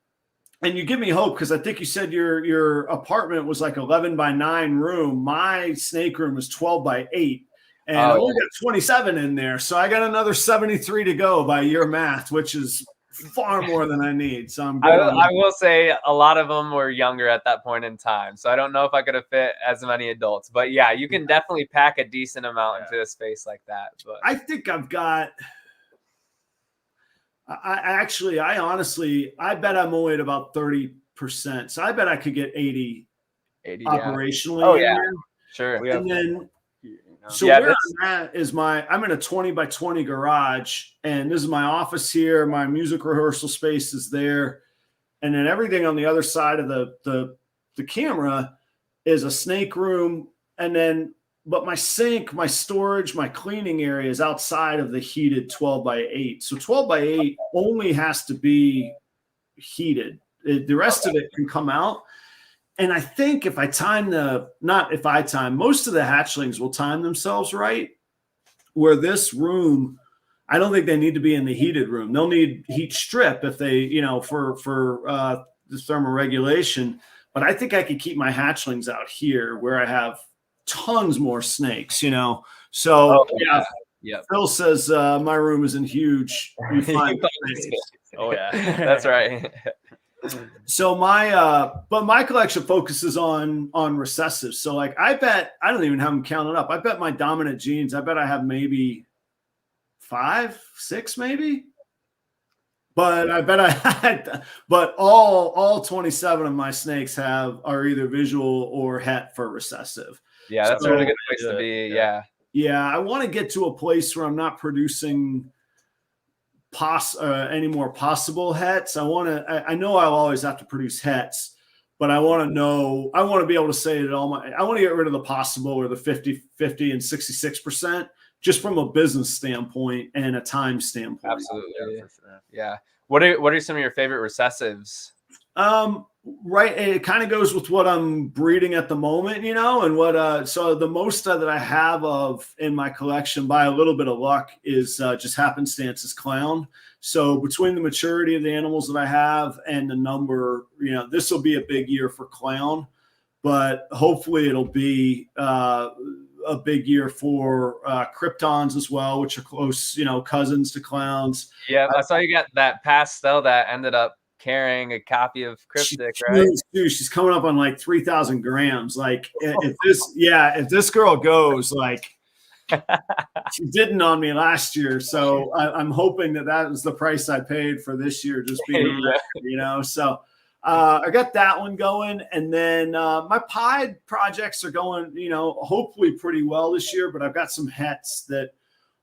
And you give me hope, because I think you said your apartment was like 11 by 9 room. My snake room is 12 by 8. And I only got 27 in there. So I got another 73 to go by your math, which is far more than I need. So I'm good. I will say a lot of them were younger at that point in time. So I don't know if I could have fit as many adults. But yeah, you can definitely pack a decent amount into a space like that. But I think I've got... I honestly, I bet I'm only at about 30%. So I bet I could get 80 operationally. Yeah. Oh, yeah. Sure. And then, where I'm at is I'm in a 20 by 20 garage, and this is my office here. My music rehearsal space is there. And then everything on the other side of the camera is a snake room. And then, but my sink, my storage, my cleaning area is outside of the heated 12 by 8. So 12 by 8 only has to be heated. The rest of it can come out. And I think if I time most of the hatchlings will time themselves right. Where this room, I don't think they need to be in the heated room. They'll need heat strip if they, for the thermoregulation. But I think I could keep my hatchlings out here where I have tons more snakes, So Phil says my room isn't huge. We find oh yeah, that's right. So my collection focuses on recessives. So like I bet I don't even have them counted up. I bet my dominant genes, I bet I have maybe 5, 6 maybe. But I bet I had, but all 27 of my snakes are either visual or het for recessive. Yeah, that's a really good place to be. Yeah. Yeah, I want to get to a place where I'm not producing any more possible hets. I know I'll always have to produce hets, but I want to be able to say that I want to get rid of the possible or the 50 and 66%. Just from a business standpoint and a time standpoint. Absolutely. Yeah. What are some of your favorite recessives? Right. It kind of goes with what I'm breeding at the moment, and what, so the most that I have of in my collection by a little bit of luck is just happenstance is clown. So between the maturity of the animals that I have and the number, this will be a big year for clown, but hopefully it'll be, a big year for kryptons as well, which are close, cousins to clowns. Yeah, I saw you got that pastel that ended up carrying a copy of Cryptic, right? She's coming up on like 3,000 grams. Like if this girl goes, like she didn't on me last year, so I'm hoping that is the price I paid for this year, just being So. I got that one going, and then my pied projects are going, hopefully pretty well this year. But I've got some hets that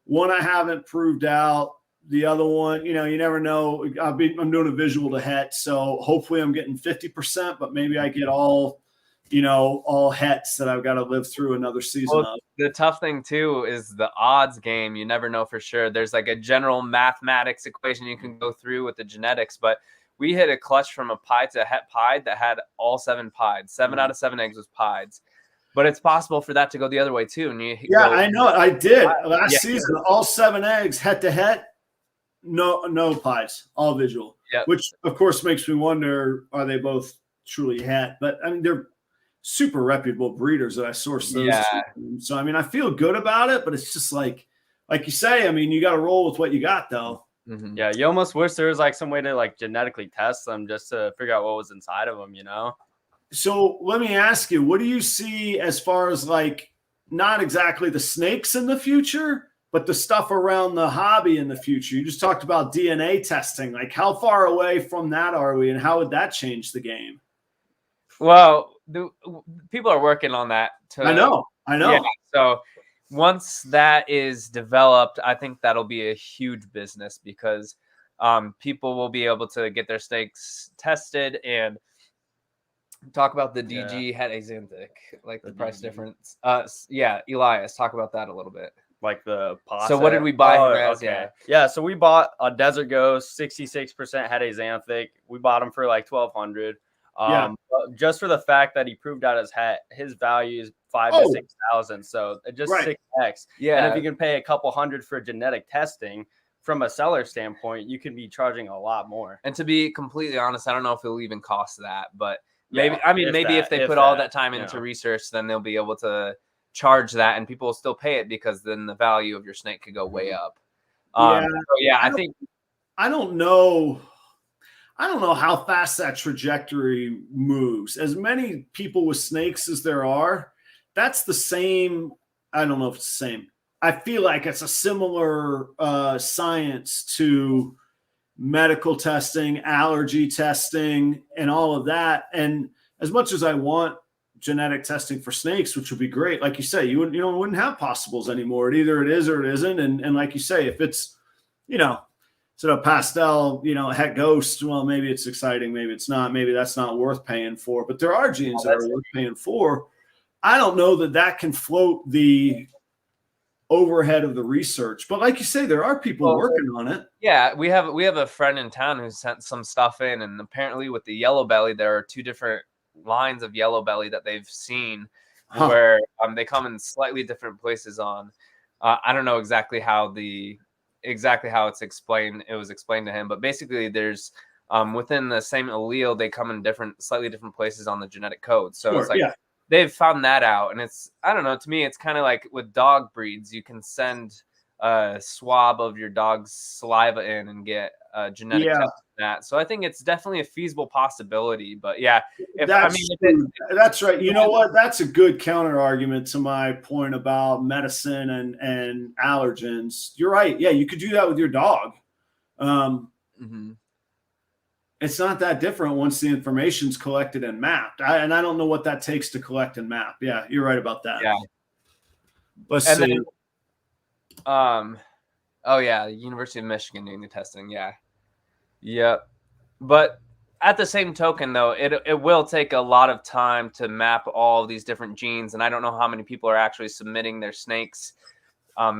one I haven't proved out. The other one, you never know. I'm doing a visual to het, so hopefully I'm getting 50%, but maybe I get all hets that I've got to live through another season of. The tough thing too is the odds game. You never know for sure. There's like a general mathematics equation you can go through with the genetics, but we hit a clutch from a pied to a het pied that had all 7 pieds. 7 out of 7 eggs was pieds. But it's possible for that to go the other way too. And I know. I did last season. All 7 eggs, het to het, no pieds, all visual. Yep. Which of course makes me wonder: are they both truly het? But I mean, they're super reputable breeders that I sourced those to. So I mean, I feel good about it. But it's just like you say. I mean, you got to roll with what you got, though. Mm-hmm. Yeah, you almost wish there was like some way to like genetically test them just to figure out what was inside of them, So let me ask you, what do you see as far as like not exactly the snakes in the future, but the stuff around the hobby in the future? You just talked about DNA testing. Like how far away from that are we, and how would that change the game? Well, people are working on that. I know. Yeah, so once that is developed, I think that'll be a huge business because people will be able to get their snakes tested, and Talk about the DG het Azanthic, like the price difference. Yeah, Elias, talk about that a little bit. Like the pasta. So what did we buy him as? Okay. Yeah, so we bought a Desert Ghost, 66% het Azanthic. We bought him for like $1,200. But just for the fact that he proved out his het, his value is 5,000 to 6,000. So just 6x. Yeah. And if you can pay a couple hundred for genetic testing, from a seller standpoint, you can be charging a lot more. And to be completely honest, I don't know if it'll even cost that, but maybe if they put all that time into research, then they'll be able to charge that, and people will still pay it because then the value of your snake could go way up. I don't know how fast that trajectory moves. As many people with snakes as there are, that's the same. I don't know if it's the same. I feel like it's a similar science to medical testing, allergy testing, and all of that. And as much as I want genetic testing for snakes, which would be great, like you say, you wouldn't have possibles anymore. Either it is or it isn't. And like you say, if it's, instead of pastel, het ghost, well, maybe it's exciting, maybe it's not, maybe that's not worth paying for. But there are genes that are worth paying for. I don't know that can float the overhead of the research, but like you say, there are people working on it. Yeah, we have a friend in town who sent some stuff in, and apparently with the yellow belly, there are 2 different lines of yellow belly that they've seen where they come in slightly different places on. I don't know exactly how it's explained. It was explained to him, but basically there's within the same allele, they come in slightly different places on the genetic code. So it's like they've found that out, and it's, I don't know, to me, it's kind of like with dog breeds, you can send a swab of your dog's saliva in and get a genetic test of that. So I think it's definitely a feasible possibility, but that's right. You know what? That's a good counter argument to my point about medicine and allergens. You're right. Yeah. You could do that with your dog. It's not that different once the information's collected and mapped. I don't know what that takes to collect and map. Yeah, you're right about that. Yeah. Let's see. University of Michigan doing the testing. Yeah. Yep. But at the same token, though, it will take a lot of time to map all these different genes, and I don't know how many people are actually submitting their snakes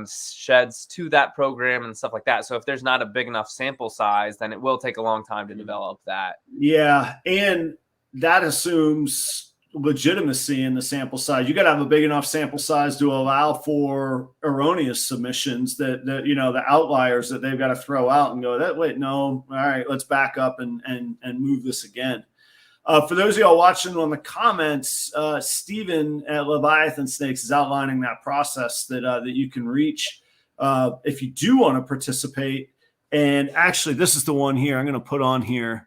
sheds to that program and stuff like that. So if there's not a big enough sample size, then it will take a long time to develop that. Yeah, and that assumes legitimacy in the sample size. You got to have a big enough sample size to allow for erroneous submissions that the outliers that they've got to throw out and go, all right, let's back up and move this again. For those of y'all watching on the comments, Steven at Leviathan Snakes is outlining that process that you can reach if you do want to participate. And actually, this is the one here I'm going to put on here.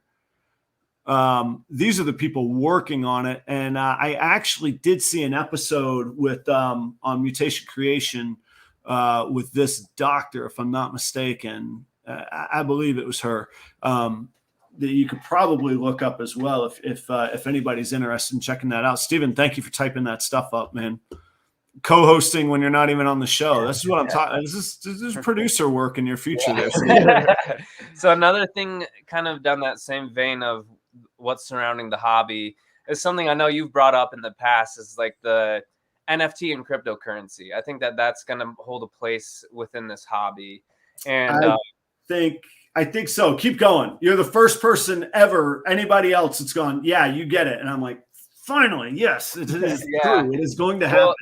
These are the people working on it. And I actually did see an episode with on mutation creation with this doctor, if I'm not mistaken. I believe it was her. That you could probably look up as well if anybody's interested in checking that out. Steven, thank you for typing that stuff up, man. Co-hosting when you're not even on the show. This is what I'm talking. This is producer work in your future there. So another thing kind of down that same vein of what's surrounding the hobby is something I know you've brought up in the past, is like the NFT and cryptocurrency. I think that's going to hold a place within this hobby. And I think so. Keep going. You're the first person ever, anybody else that's gone, yeah, you get it. And I'm like, finally, yes, it is true. It is going to happen.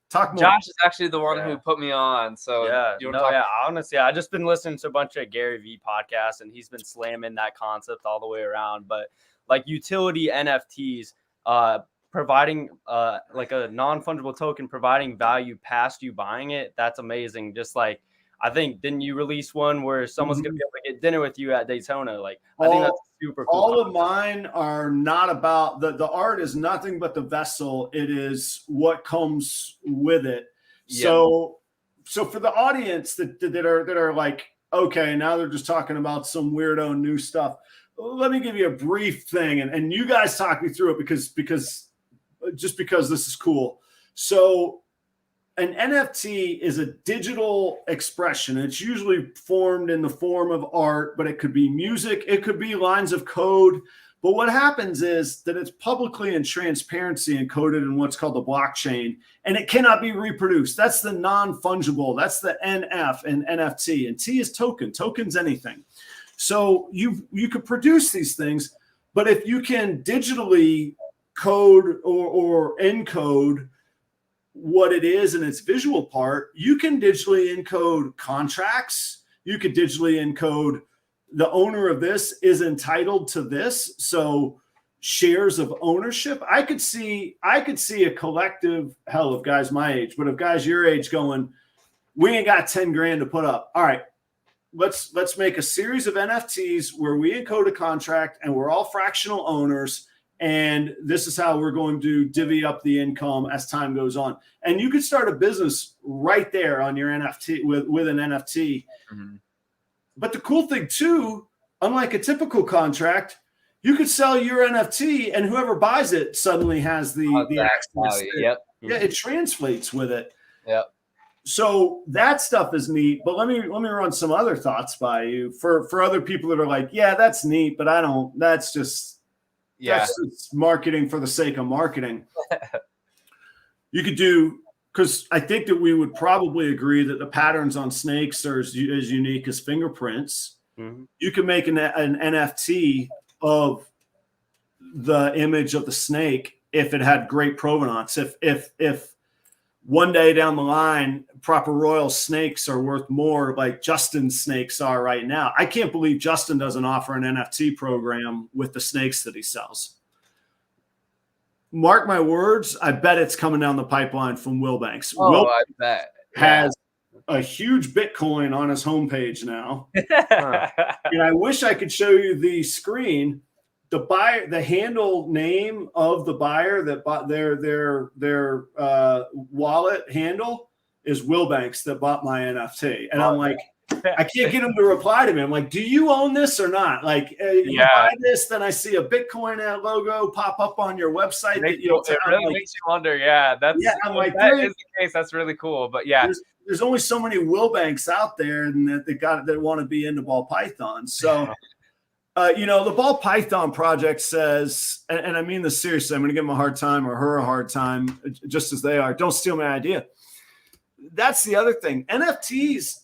Talk more. Josh is actually the one who put me on. So honestly, I've just been listening to a bunch of Gary Vee podcasts, and he's been slamming that concept all the way around. But like utility NFTs, providing like a non-fungible token, providing value past you buying it, that's amazing. Just like, I think, didn't you release one where someone's going to be able to get dinner with you at Daytona? Like, I think that's super cool. All of mine are not about the art is nothing but the vessel. It is what comes with it. Yeah. So for the audience that are like, okay, now they're just talking about some weirdo new stuff. Let me give you a brief thing, and you guys talk me through it because this is cool. So an NFT is a digital expression. It's usually formed in the form of art, but it could be music. It could be lines of code. But what happens is that it's publicly and transparency encoded in what's called the blockchain, and it cannot be reproduced. That's the non-fungible. That's the NF and NFT. And T is token. Token's anything. So you could produce these things, but if you can digitally code or encode what it is in its visual part, you can digitally encode contracts. You could digitally encode the owner of this is entitled to this. So shares of ownership. I could see a collective, hell, of guys my age, but of guys your age going, we ain't got 10 grand to put up. All right, let's make a series of NFTs where we encode a contract and we're all fractional owners. And this is how we're going to divvy up the income as time goes on. And you could start a business right there on your NFT with an NFT. Mm-hmm. But the cool thing too, unlike a typical contract, you could sell your NFT and whoever buys it suddenly has the access. Yep. Yeah, it translates with it. Yep. So that stuff is neat. But let me run some other thoughts by you for other people that are like, yeah, that's neat, but I don't. That's just marketing for the sake of marketing. You could do, because I think that we would probably agree that the patterns on snakes are as unique as fingerprints. Mm-hmm. You can make an NFT of the image of the snake if it had great provenance. If one day down the line, Proper Royal snakes are worth more like Justin's snakes are right now. I can't believe Justin doesn't offer an NFT program with the snakes that he sells. Mark my words, I bet it's coming down the pipeline from Will Banks. Oh, Will I bet. has a huge Bitcoin on his homepage now. And I wish I could show you the screen. The buyer, the handle name of the buyer that bought their wallet handle is Will Banks that bought my NFT. And I'm like, I can't get him to reply to me. I'm like, do you own this or not? Like, you buy this, then I see a Bitcoin logo pop up on your website. It really makes you wonder. Yeah, I'm like, that is the case. That's really cool. But yeah, there's only so many Will Banks out there, and that want to be into ball pythons. So. The ball python project says, and I mean this seriously, I'm going to give him a hard time or her a hard time, just as they are. Don't steal my idea. That's the other thing. NFTs,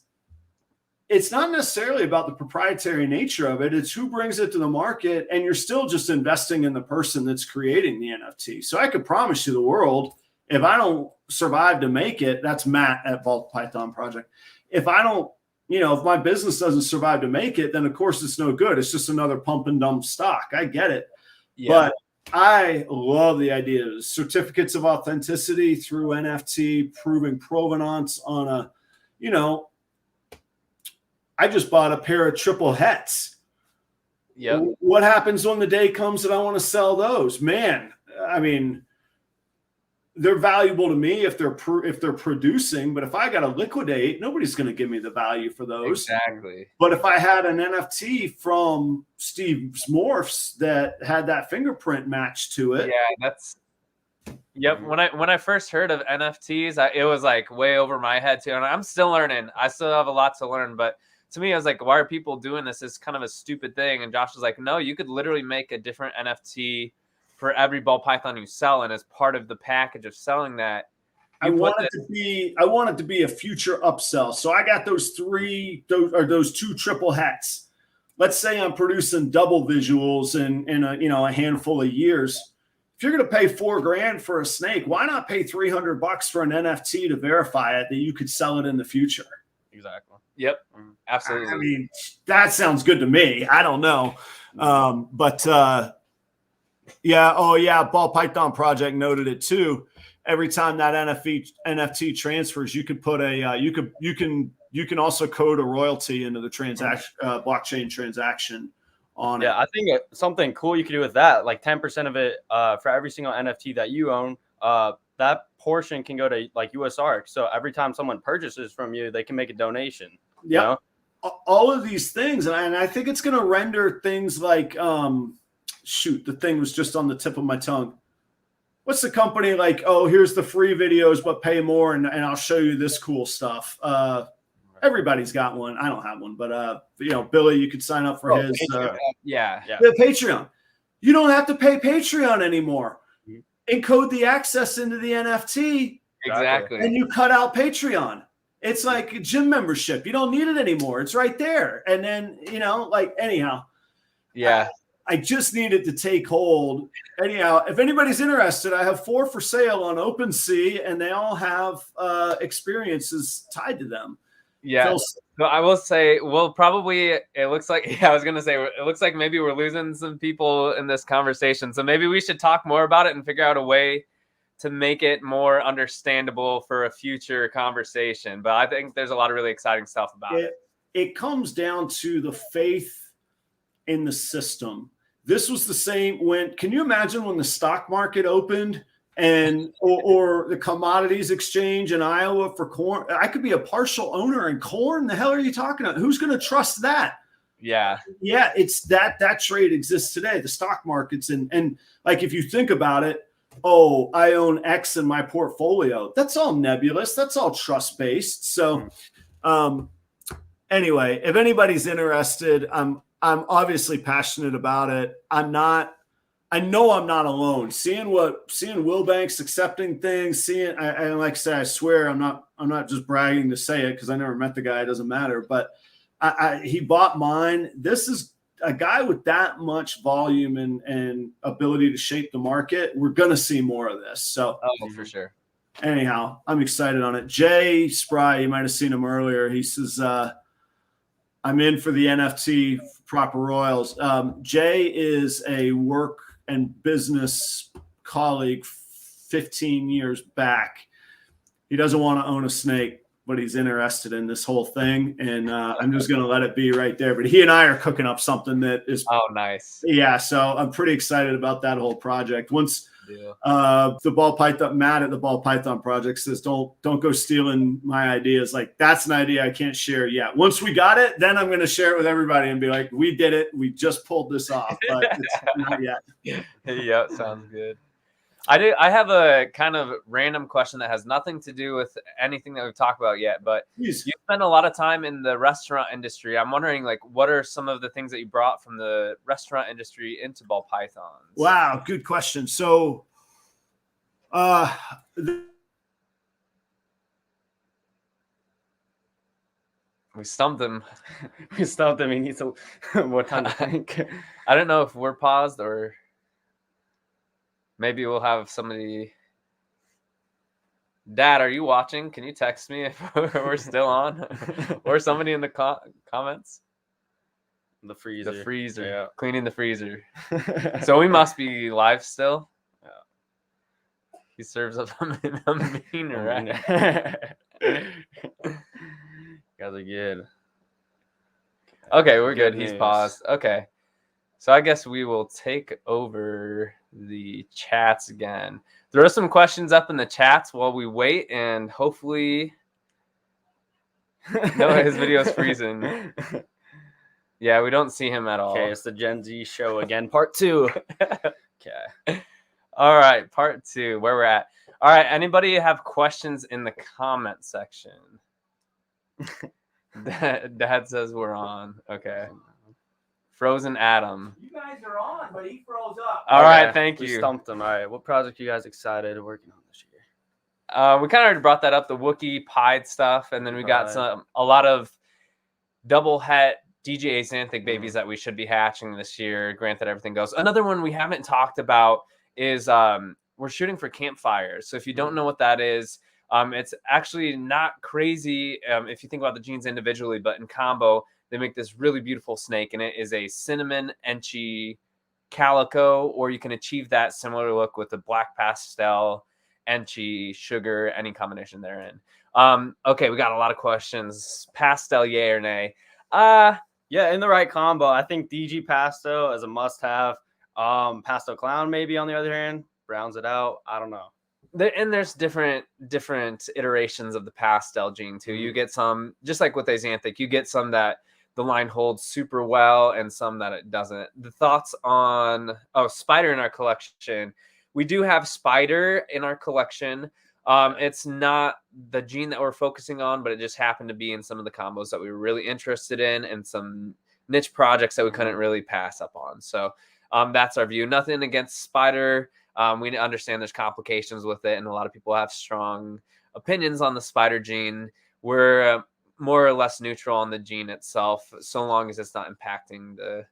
it's not necessarily about the proprietary nature of it. It's who brings it to the market, and you're still just investing in the person that's creating the NFT. So I could promise you the world, if I don't survive to make it, that's Matt at Ball Python Project. If I don't, if my business doesn't survive to make it, then of course it's no good. It's just another pump and dump stock. I get it. Yeah. But I love the idea of certificates of authenticity through NFT, proving provenance on a, I just bought a pair of triple hets. Yeah. What happens when the day comes that I want to sell those? Man, I mean, they're valuable to me if they're producing, but if I got to liquidate, nobody's going to give me the value for those. Exactly. But if I had an NFT from Steve's Morphs that had that fingerprint match to it, Yep. When I first heard of NFTs, it was like way over my head too, and I'm still learning. I still have a lot to learn, but to me, I was like, why are people doing this? It's kind of a stupid thing. And Josh was like, no, you could literally make a different NFT for every ball python you sell, and as part of the package of selling that, I want it to be a future upsell. So I got those two triple hats. Let's say I'm producing double visuals in a handful of years. If you're going to pay $4,000 for a snake, why not pay $300 for an NFT to verify it that you could sell it in the future? Exactly. Yep. Absolutely. I mean, that sounds good to me. I don't know, yeah. Oh, yeah. Ball Python Project noted it too. Every time that NFT transfers, you could put you can also code a royalty into the transaction blockchain transaction on it. Yeah, I think something cool you could do with that, like 10% of it for every single NFT that you own, that portion can go to like USARK. So every time someone purchases from you, they can make a donation. Yeah. All of these things, and I think it's going to render things like the thing was just on the tip of my tongue. What's the company like? Oh, here's the free videos, but pay more, and I'll show you this cool stuff. Everybody's got one. I don't have one, but Billy, you could sign up for his. Yeah. The Patreon. You don't have to pay Patreon anymore. Mhm. Encode the access into the NFT, Exactly. and you cut out Patreon. It's like a gym membership. You don't need it anymore. It's right there. And then, like, anyhow. Yeah. I just need it to take hold. Anyhow, if anybody's interested, I have 4 for sale on OpenSea, and they all have experiences tied to them. Yeah. So I will say, well, probably it looks like, yeah, I was going to say, it looks like maybe we're losing some people in this conversation. So maybe we should talk more about it and figure out a way to make it more understandable for a future conversation. But I think there's a lot of really exciting stuff about it. It comes down to the faith in the system. This was the same can you imagine when the stock market opened and or the commodities exchange in Iowa for corn? I could be a partial owner in corn. The hell are you talking about? Who's going to trust that? Yeah. Yeah, it's that trade exists today. The stock markets and like, if you think about it, oh, I own X in my portfolio. That's all nebulous. That's all trust based. So anyway, if anybody's interested, I'm obviously passionate about it. I know I'm not alone. Seeing Wilbanks accepting things, and like I said, I swear I'm not just bragging to say it because I never met the guy. It doesn't matter. But he bought mine. This is a guy with that much volume and ability to shape the market. We're gonna see more of this. So for sure. Anyhow, I'm excited on it. Jay Spry, you might have seen him earlier. He says, I'm in for the NFT Proper Royals. Jay is a work and business colleague 15 years back. He doesn't want to own a snake, but he's interested in this whole thing. And I'm just going to let it be right there. But he and I are cooking up something that is. Oh, nice. Yeah. So I'm pretty excited about that whole project. Once the ball python, Matt at the Ball Python Project says, don't go stealing my ideas. Like, that's an idea I can't share yet. Once we got it, then I'm going to share it with everybody and be like, we did it. We just pulled this off, but it's not yet. Yeah, sounds good. I have a kind of random question that has nothing to do with anything that we've talked about yet, but you spend a lot of time in the restaurant industry. I'm wondering, like, what are some of the things that you brought from the restaurant industry into ball pythons? Wow, good question. So, we stumped him. We stumped him. He needs more time to think. I don't know if we're paused or maybe we'll have somebody. Dad, are you watching? Can you text me if we're still on? Or somebody in the comments? The freezer. The freezer. Yeah. Cleaning the freezer. So we must be live still. Yeah. He serves up a mean right. You guys are good. Okay, we're good. News. He's paused. Okay. So I guess we will take over the chats again. Throw some questions up in the chats while we wait, and hopefully no, his video's freezing. Yeah, we don't see him at all. Okay, it's the Gen Z show again, part 2. Okay. All right, part 2, where we're at. All right, anybody have questions in the comment section? Dad says we're on. Okay. Frozen Adam. You guys are on, but he froze up. All right, thank we you. Stumped him. All right, what project are you guys excited working on this year? We kind of already brought that up, the Wookiee pied stuff, and then we got a lot of double het DJ Xanthic babies that we should be hatching this year. Granted, everything goes. Another one we haven't talked about is we're shooting for campfires. So if you don't know what that is, it's actually not crazy if you think about the genes individually, but in combo, they make this really beautiful snake, and it is a cinnamon enchi calico, or you can achieve that similar look with the black pastel, enchi, sugar, any combination therein. Okay, we got a lot of questions. Pastel, yay or nay? Yeah, in the right combo, I think DG Pasto as a must-have. Pasto Clown maybe on the other hand rounds it out. I don't know. There's different iterations of the pastel gene too. You get some, just like with Xanthic, you get some that the line holds super well and some that it doesn't. The thoughts on Spider in our collection. We do have Spider in our collection. It's not the gene that we're focusing on, but it just happened to be in some of the combos that we were really interested in and some niche projects that we couldn't really pass up on. So That's our view. Nothing against spider. We understand there's complications with it, and a lot of people have strong opinions on the spider gene. We're more or less neutral on the gene itself, so long as it's not impacting the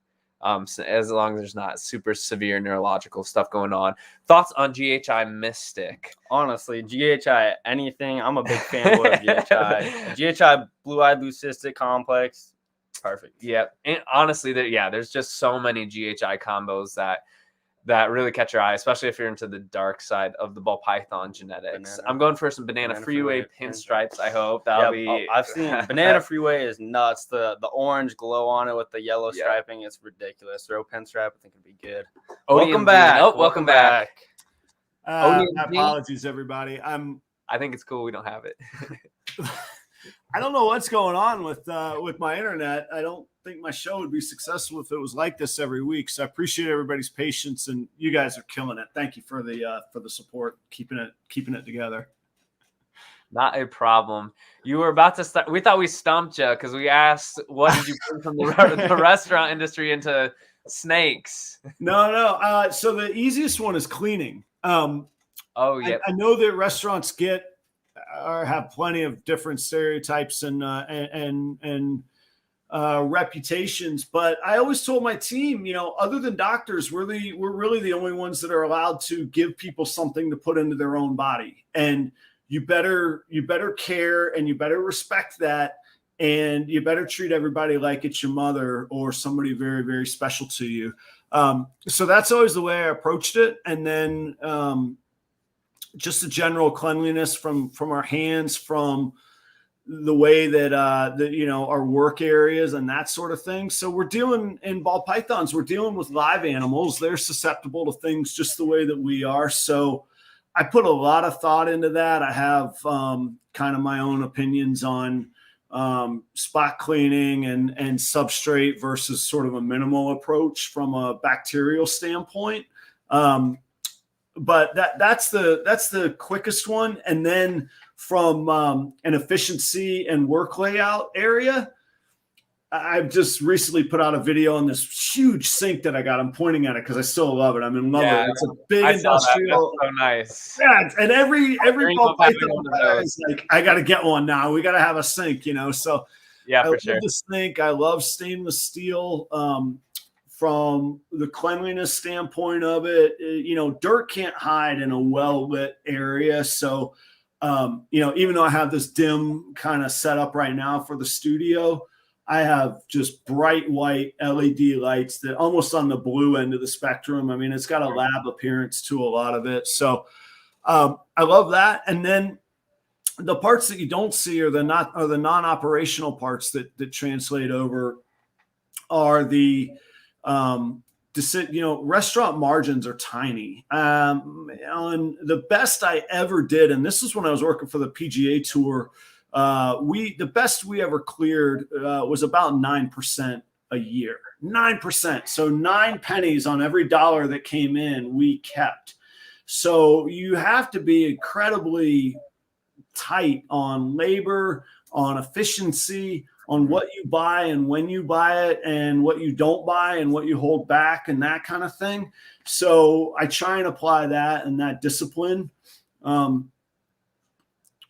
as long as there's not super severe neurological stuff going on. Thoughts on GHI Mystic? Honestly, GHI anything. I'm a big fanboy of GHI. GHI blue-eyed leucistic complex. Perfect. Yeah. And honestly, there's just so many GHI combos that really catch your eye, especially if you're into the dark side of the ball python genetics. I'm going for some banana freeway pinstripes. I hope that'll be. I've seen banana freeway is nuts. The orange glow on it with the yellow striping, it's ridiculous. Throw pinstripe, I think it'd be good. Welcome back. Oh, welcome back. Apologies, everybody. I think it's cool we don't have it. I don't know what's going on with my internet. I don't think my show would be successful if it was like this every week. So I appreciate everybody's patience, and you guys are killing it. Thank you for the support, keeping it together. Not a problem. You were about to start. We thought we stumped you because we asked, "What did you bring from the restaurant industry into snakes?" No. So the easiest one is cleaning. I know that restaurants have plenty of different stereotypes and reputations, but I always told my team, other than doctors, we're really the only ones that are allowed to give people something to put into their own body, and you better care and you better respect that, and you better treat everybody like it's your mother or somebody very, very special to you. So that's always the way I approached it, and then just the general cleanliness from our hands, from the way that our work areas and that sort of thing. So we're dealing in ball pythons, we're dealing with live animals. They're susceptible to things just the way that we are. So I put a lot of thought into that. I have kind of my own opinions on spot cleaning and substrate versus sort of a minimal approach from a bacterial standpoint. But that's the quickest one. And then from an efficiency and work layout area, I've just recently put out a video on this huge sink that I got. I'm pointing at it because I still love it. I'm in love with it. It's a big industrial. That's so nice. Yeah, and every ball python is like, I got to get one now. We got to have a sink, So yeah, I love the sink. I love stainless steel. From the cleanliness standpoint of it, dirt can't hide in a well-lit area. So, even though I have this dim kind of setup right now for the studio, I have just bright white LED lights that almost on the blue end of the spectrum. I mean, it's got a lab appearance to a lot of it. So I love that. And then the parts that you don't see are the non-operational parts that translate over are the restaurant margins are tiny. On the best I ever did, and this is when I was working for the PGA Tour, the best we ever cleared was about 9% a year. 9%. So 9 pennies on every dollar that came in, we kept. So you have to be incredibly tight on labor, on efficiency, on what you buy and when you buy it, and what you don't buy and what you hold back, and that kind of thing. So I try and apply that and that discipline,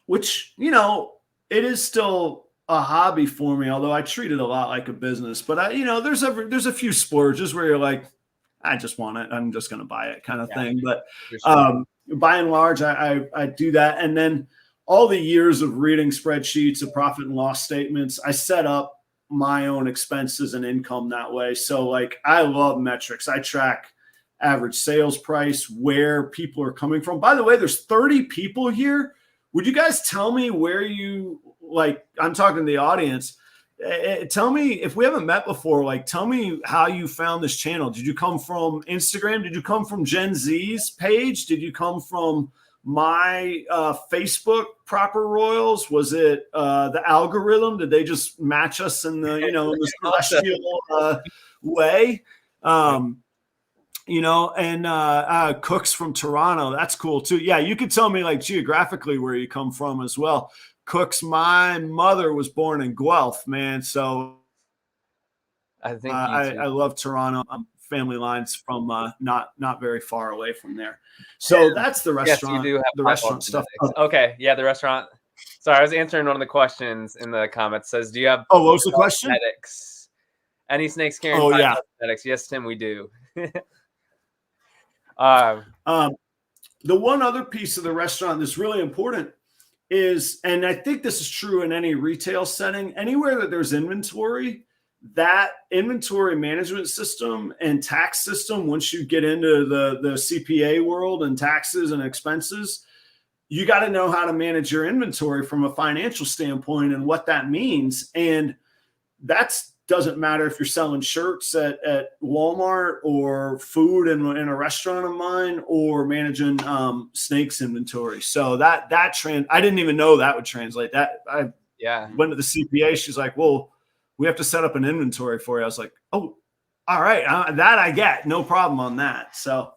which, it is still a hobby for me, although I treat it a lot like a business. But there's a few splurges where you're like, I just want it, I'm just going to buy it kind of thing. But by and large, I do that. And then all the years of reading spreadsheets of profit and loss statements, I set up my own expenses and income that way. So I love metrics. I track average sales price, where people are coming from. By the way, there's 30 people here. Would you guys tell me where I'm talking to the audience. Tell me, if we haven't met before, tell me how you found this channel. Did you come from Instagram? Did you come from Gen Z's page? Did you come from my Facebook Proper Royals? Was it the algorithm? Did they just match us in the, in the celestial way? Cook's from Toronto. That's cool too. Yeah, you could tell me geographically where you come from as well. Cook's, my mother was born in Guelph, man. So I think I love Toronto. I'm family lines from not very far away from there. So that's the restaurant. Yes, you do have the restaurant stuff. Okay, yeah, the restaurant. Sorry, I was answering one of the questions in the comments. It says, do you have what was the question? genetics? Any snakes carrying genetics? Yes, Tim, we do. The one other piece of the restaurant that's really important is, and I think this is true in any retail setting, anywhere that there's inventory, that inventory management system and tax system, once you get into the CPA world and taxes and expenses, you got to know how to manage your inventory from a financial standpoint and what that means. And that's doesn't matter if you're selling shirts at Walmart or food in a restaurant of mine or managing snakes inventory. So that I didn't even know that would translate. That I went to the CPA. She's like, well, we have to set up an inventory for you. I was like, oh, all right. That I get. No problem on that. So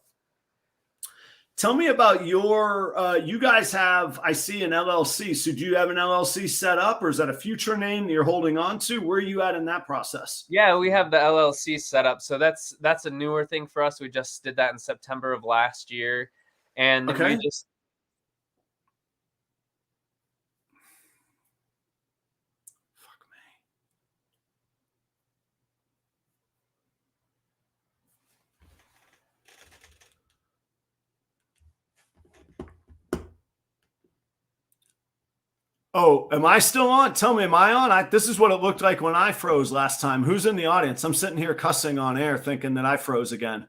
tell me about you guys have, I see an LLC. So do you have an LLC set up, or is that a future name that you're holding on to? Where are you at in that process? Yeah, we have the LLC set up. So that's a newer thing for us. We just did that in September of last year. And we just, Oh, am I still on? Tell me, am I on? This is what it looked like when I froze last time. Who's in the audience? I'm sitting here cussing on air thinking that I froze again.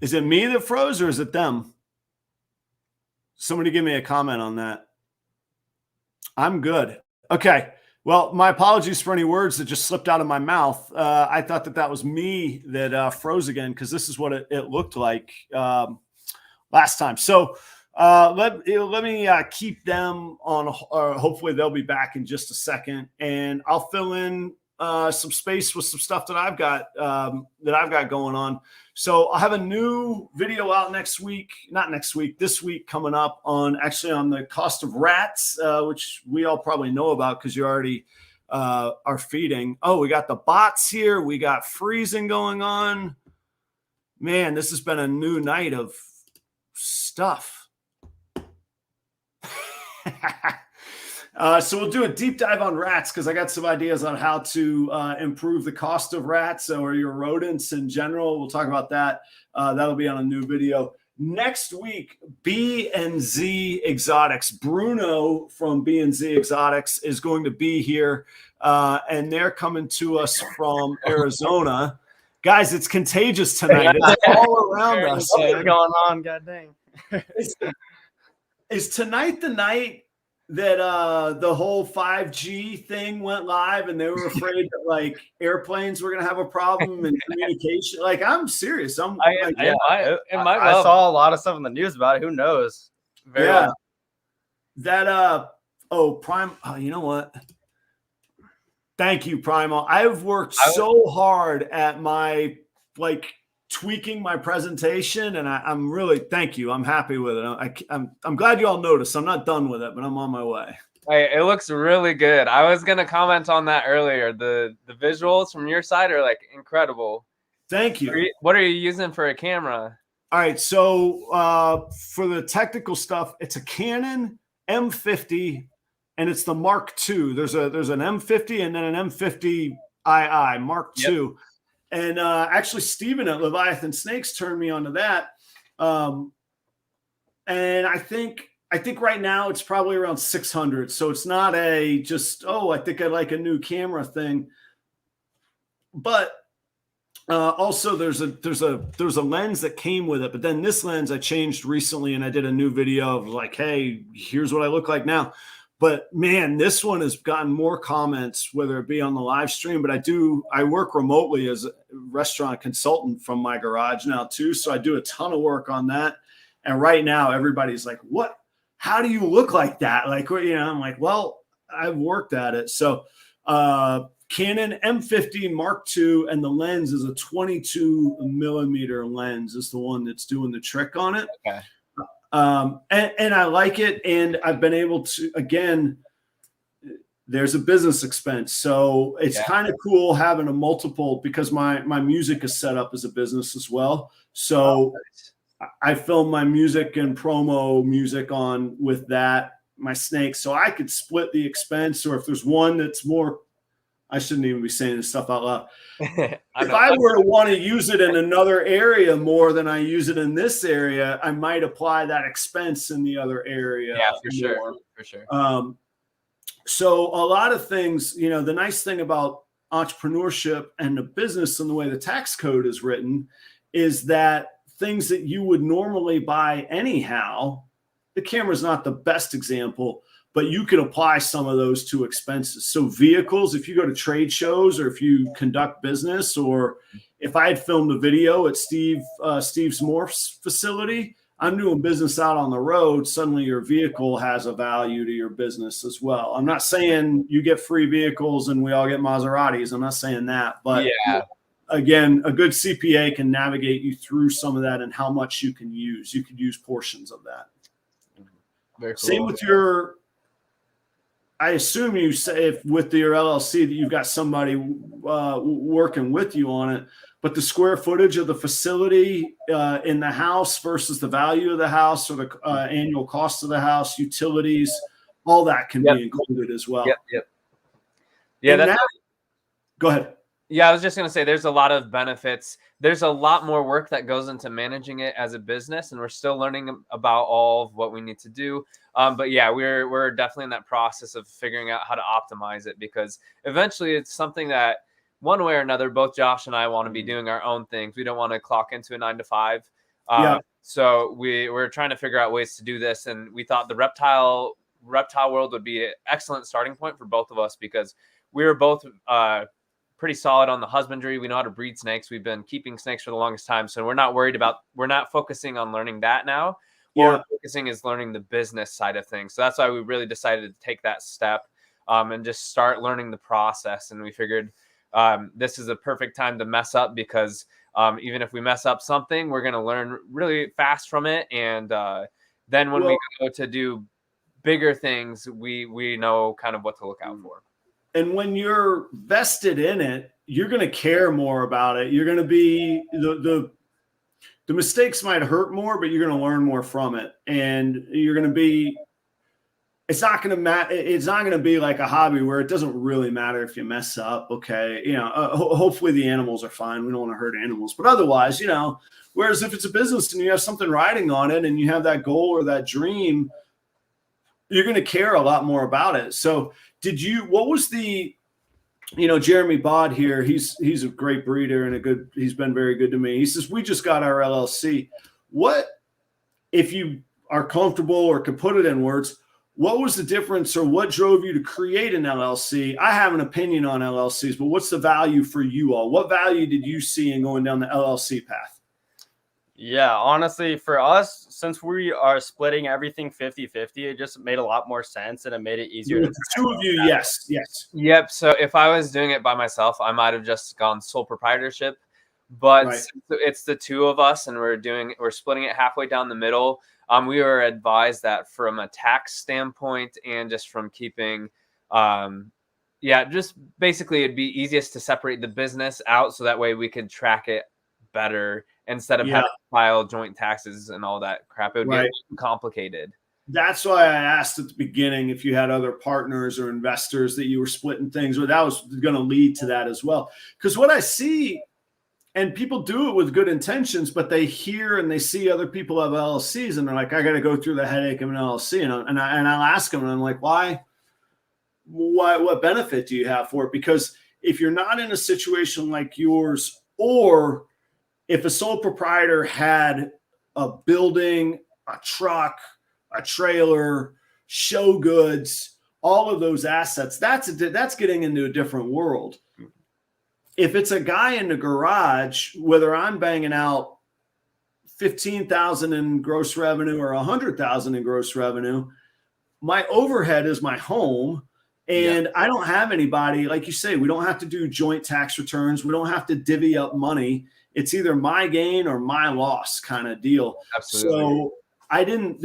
Is it me that froze or is it them? Somebody give me a comment on that. I'm good. Okay. Well, my apologies for any words that just slipped out of my mouth. I thought that was me that froze again, because this is what it looked like last time. So let me keep them on. Hopefully they'll be back in just a second, and I'll fill in some space with some stuff that I've got going on. So I'll have a new video out this week coming up on the cost of rats, which we all probably know about because you already are feeding. Oh, we got the bots here. We got freezing going on. Man, this has been a new night of stuff. So we'll do a deep dive on rats because I got some ideas on how to improve the cost of rats or your rodents in general. We'll talk about that. That'll be on a new video. Next week, B&Z Exotics. Bruno from B&Z Exotics is going to be here, and they're coming to us from Arizona. Guys, it's contagious tonight. It's all around us. What's going on? God dang. Is tonight the night that the whole 5G thing went live and they were afraid that like airplanes were going to have a problem in communication? Like, I'm serious. I saw a lot of stuff in the news about it. Who knows? Well. That Prime. Oh, you know what? Thank you, Primal. I've worked so hard at my tweaking my presentation, and I'm really, thank you. I'm happy with it. I'm glad you all noticed. I'm not done with it, but I'm on my way. Hey, it looks really good. I was gonna comment on that earlier. The visuals from your side are like incredible. Thank you. What are you using for a camera? All right, so for the technical stuff, it's a Canon M50, and it's the Mark II. There's an M50 and then an M50 II Mark II. Yep. And actually, Steven at Leviathan Snakes turned me onto that. And I think right now it's probably around 600. So it's not I think I like a new camera thing. But also there's a lens that came with it. But then this lens I changed recently, and I did a new video of like, hey, here's what I look like now. But man, this one has gotten more comments, whether it be on the live stream, but I work remotely as a restaurant consultant from my garage now too. So I do a ton of work on that. And right now everybody's like, what, how do you look like that? Like, I'm like, well, I've worked at it. So Canon M50 Mark II, and the lens is a 22 millimeter lens is the one that's doing the trick on it. Okay. And I like it, and I've been able to, again, there's a business expense. So it's Yeah. kind of cool having a multiple, because my music is set up as a business as well. So I film my music and promo music on with that, my snakes. So I could split the expense, or if there's one that's more, I shouldn't even be saying this stuff out loud. If I were to want to use it in another area more than I use it in this area, I might apply that expense in the other area. Yeah, for more. sure. For sure. So a lot of things, you know, the nice thing about entrepreneurship and the business and the way the tax code is written is that things that you would normally buy anyhow, the camera's not the best example, but you can apply some of those to expenses. So vehicles, if you go to trade shows or if you conduct business, or if I had filmed a video at Steve's morphs facility, I'm doing business out on the road, suddenly your vehicle has a value to your business as well. I'm not saying you get free vehicles and we all get Maseratis. I'm not saying that, but yeah. Again, a good CPA can navigate you through some of that and how much you can use. You could use portions of that. Very cool. Same with your, I assume you say if with your LLC that you've got somebody working with you on it, but the square footage of the facility in the house versus the value of the house, or the annual cost of the house, utilities, all that can be included as well. Yep. Yeah, go ahead. Yeah, I was just going to say there's a lot of benefits. There's a lot more work that goes into managing it as a business, and we're still learning about all of what we need to do. But yeah, we're definitely in that process of figuring out how to optimize it, because eventually it's something that one way or another, both Josh and I want to be doing our own things. We don't want to clock into a 9 to 5. So we're trying to figure out ways to do this. And we thought the reptile world would be an excellent starting point for both of us, because we were both pretty solid on the husbandry. We know how to breed snakes. We've been keeping snakes for the longest time. So we're not focusing on learning that now. What we're focusing is learning the business side of things. So that's why we really decided to take that step and just start learning the process. And we figured this is a perfect time to mess up, because even if we mess up something, we're going to learn really fast from it. And then when we go to do bigger things, we know kind of what to look out for. And when you're vested in it, you're going to care more about it. You're going to be the mistakes might hurt more, but you're going to learn more from it. And you're going to be, it's not going to matter. It's not going to be like a hobby where it doesn't really matter if you mess up. Okay. You know, hopefully the animals are fine. We don't want to hurt animals, but otherwise, you know, whereas if it's a business and you have something riding on it and you have that goal or that dream, you're going to care a lot more about it. So what was the, you know, Jeremy Bod here, he's a great breeder and he's been very good to me. He says, we just got our LLC. What, if you are comfortable or can put it in words, what was the difference, or what drove you to create an LLC? I have an opinion on LLCs, but what's the value for you all? What value did you see in going down the LLC path? Yeah, honestly, for us, since we are splitting everything 50-50, it just made a lot more sense, and it made it easier. The two of you, yes. Yep. So if I was doing it by myself, I might have just gone sole proprietorship. But it's the two of us, and we're splitting it halfway down the middle. We were advised that from a tax standpoint and just from keeping, just basically it'd be easiest to separate the business out, so that way we could track it better instead of having to file joint taxes and all that crap. It would be complicated. That's why I asked at the beginning if you had other partners or investors that you were splitting things with. That was going to lead to that as well. Because what I see, and people do it with good intentions, but they hear and they see other people have LLCs and they're like, I got to go through the headache of an LLC. And I'll ask them, and I'm like, why? What benefit do you have for it? Because if you're not in a situation like yours, or if a sole proprietor had a building, a truck, a trailer, show goods, all of those assets, that's getting into a different world. If it's a guy in the garage, whether I'm banging out 15,000 in gross revenue or 100,000 in gross revenue, my overhead is my home. And I don't have anybody, like you say, we don't have to do joint tax returns. We don't have to divvy up money. It's either my gain or my loss kind of deal. Absolutely. So I didn't,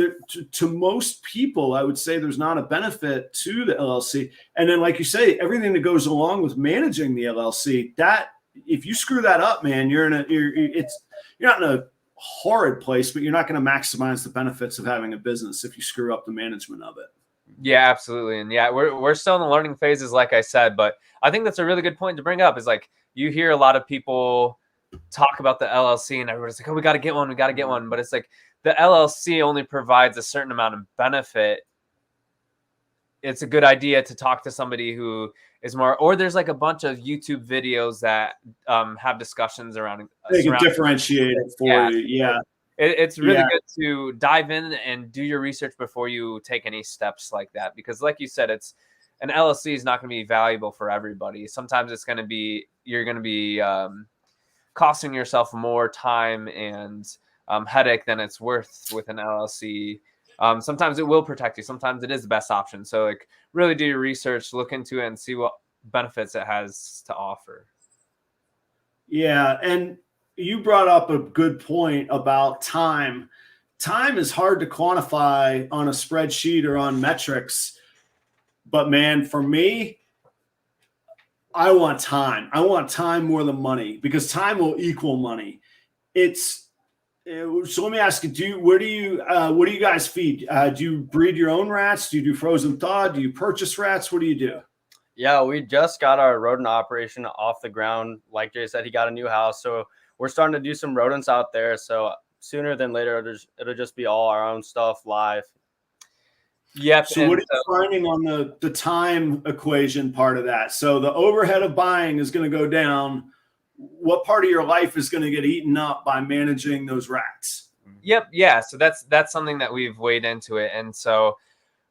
to most people, I would say there's not a benefit to the LLC. And then, like you say, everything that goes along with managing the LLC, that if you screw that up, man, you're not in a horrid place, but you're not going to maximize the benefits of having a business if you screw up the management of it. Yeah, absolutely. And yeah, we're still in the learning phases, like I said, but I think that's a really good point to bring up is like, you hear a lot of people talk about the LLC and everybody's like, oh, we got to get one. We got to get one. But it's like the LLC only provides a certain amount of benefit. It's a good idea to talk to somebody who is more, or there's like a bunch of YouTube videos that have discussions around. They can differentiate it for you. Yeah. It's really good to dive in and do your research before you take any steps like that. Because like you said, an LLC is not going to be valuable for everybody. Sometimes you're going to be costing yourself more time and headache than it's worth with an LLC. Sometimes it will protect you. Sometimes it is the best option. So like really do your research, look into it and see what benefits it has to offer. Yeah. And you brought up a good point about time. Time is hard to quantify on a spreadsheet or on metrics. But man, for me, I want time. I want time more than money because time will equal money. So let me ask you, what do you guys feed? Do you breed your own rats? Do you do frozen thaw? Do you purchase rats? What do you do? Yeah, we just got our rodent operation off the ground. Like Jay said, he got a new house. So we're starting to do some rodents out there. So sooner than later, it'll just be all our own stuff live. Yep. So what are you finding on the time equation part of that? So the overhead of buying is going to go down. What part of your life is going to get eaten up by managing those rats? Yep. Yeah. So that's something that we've weighed into it. And so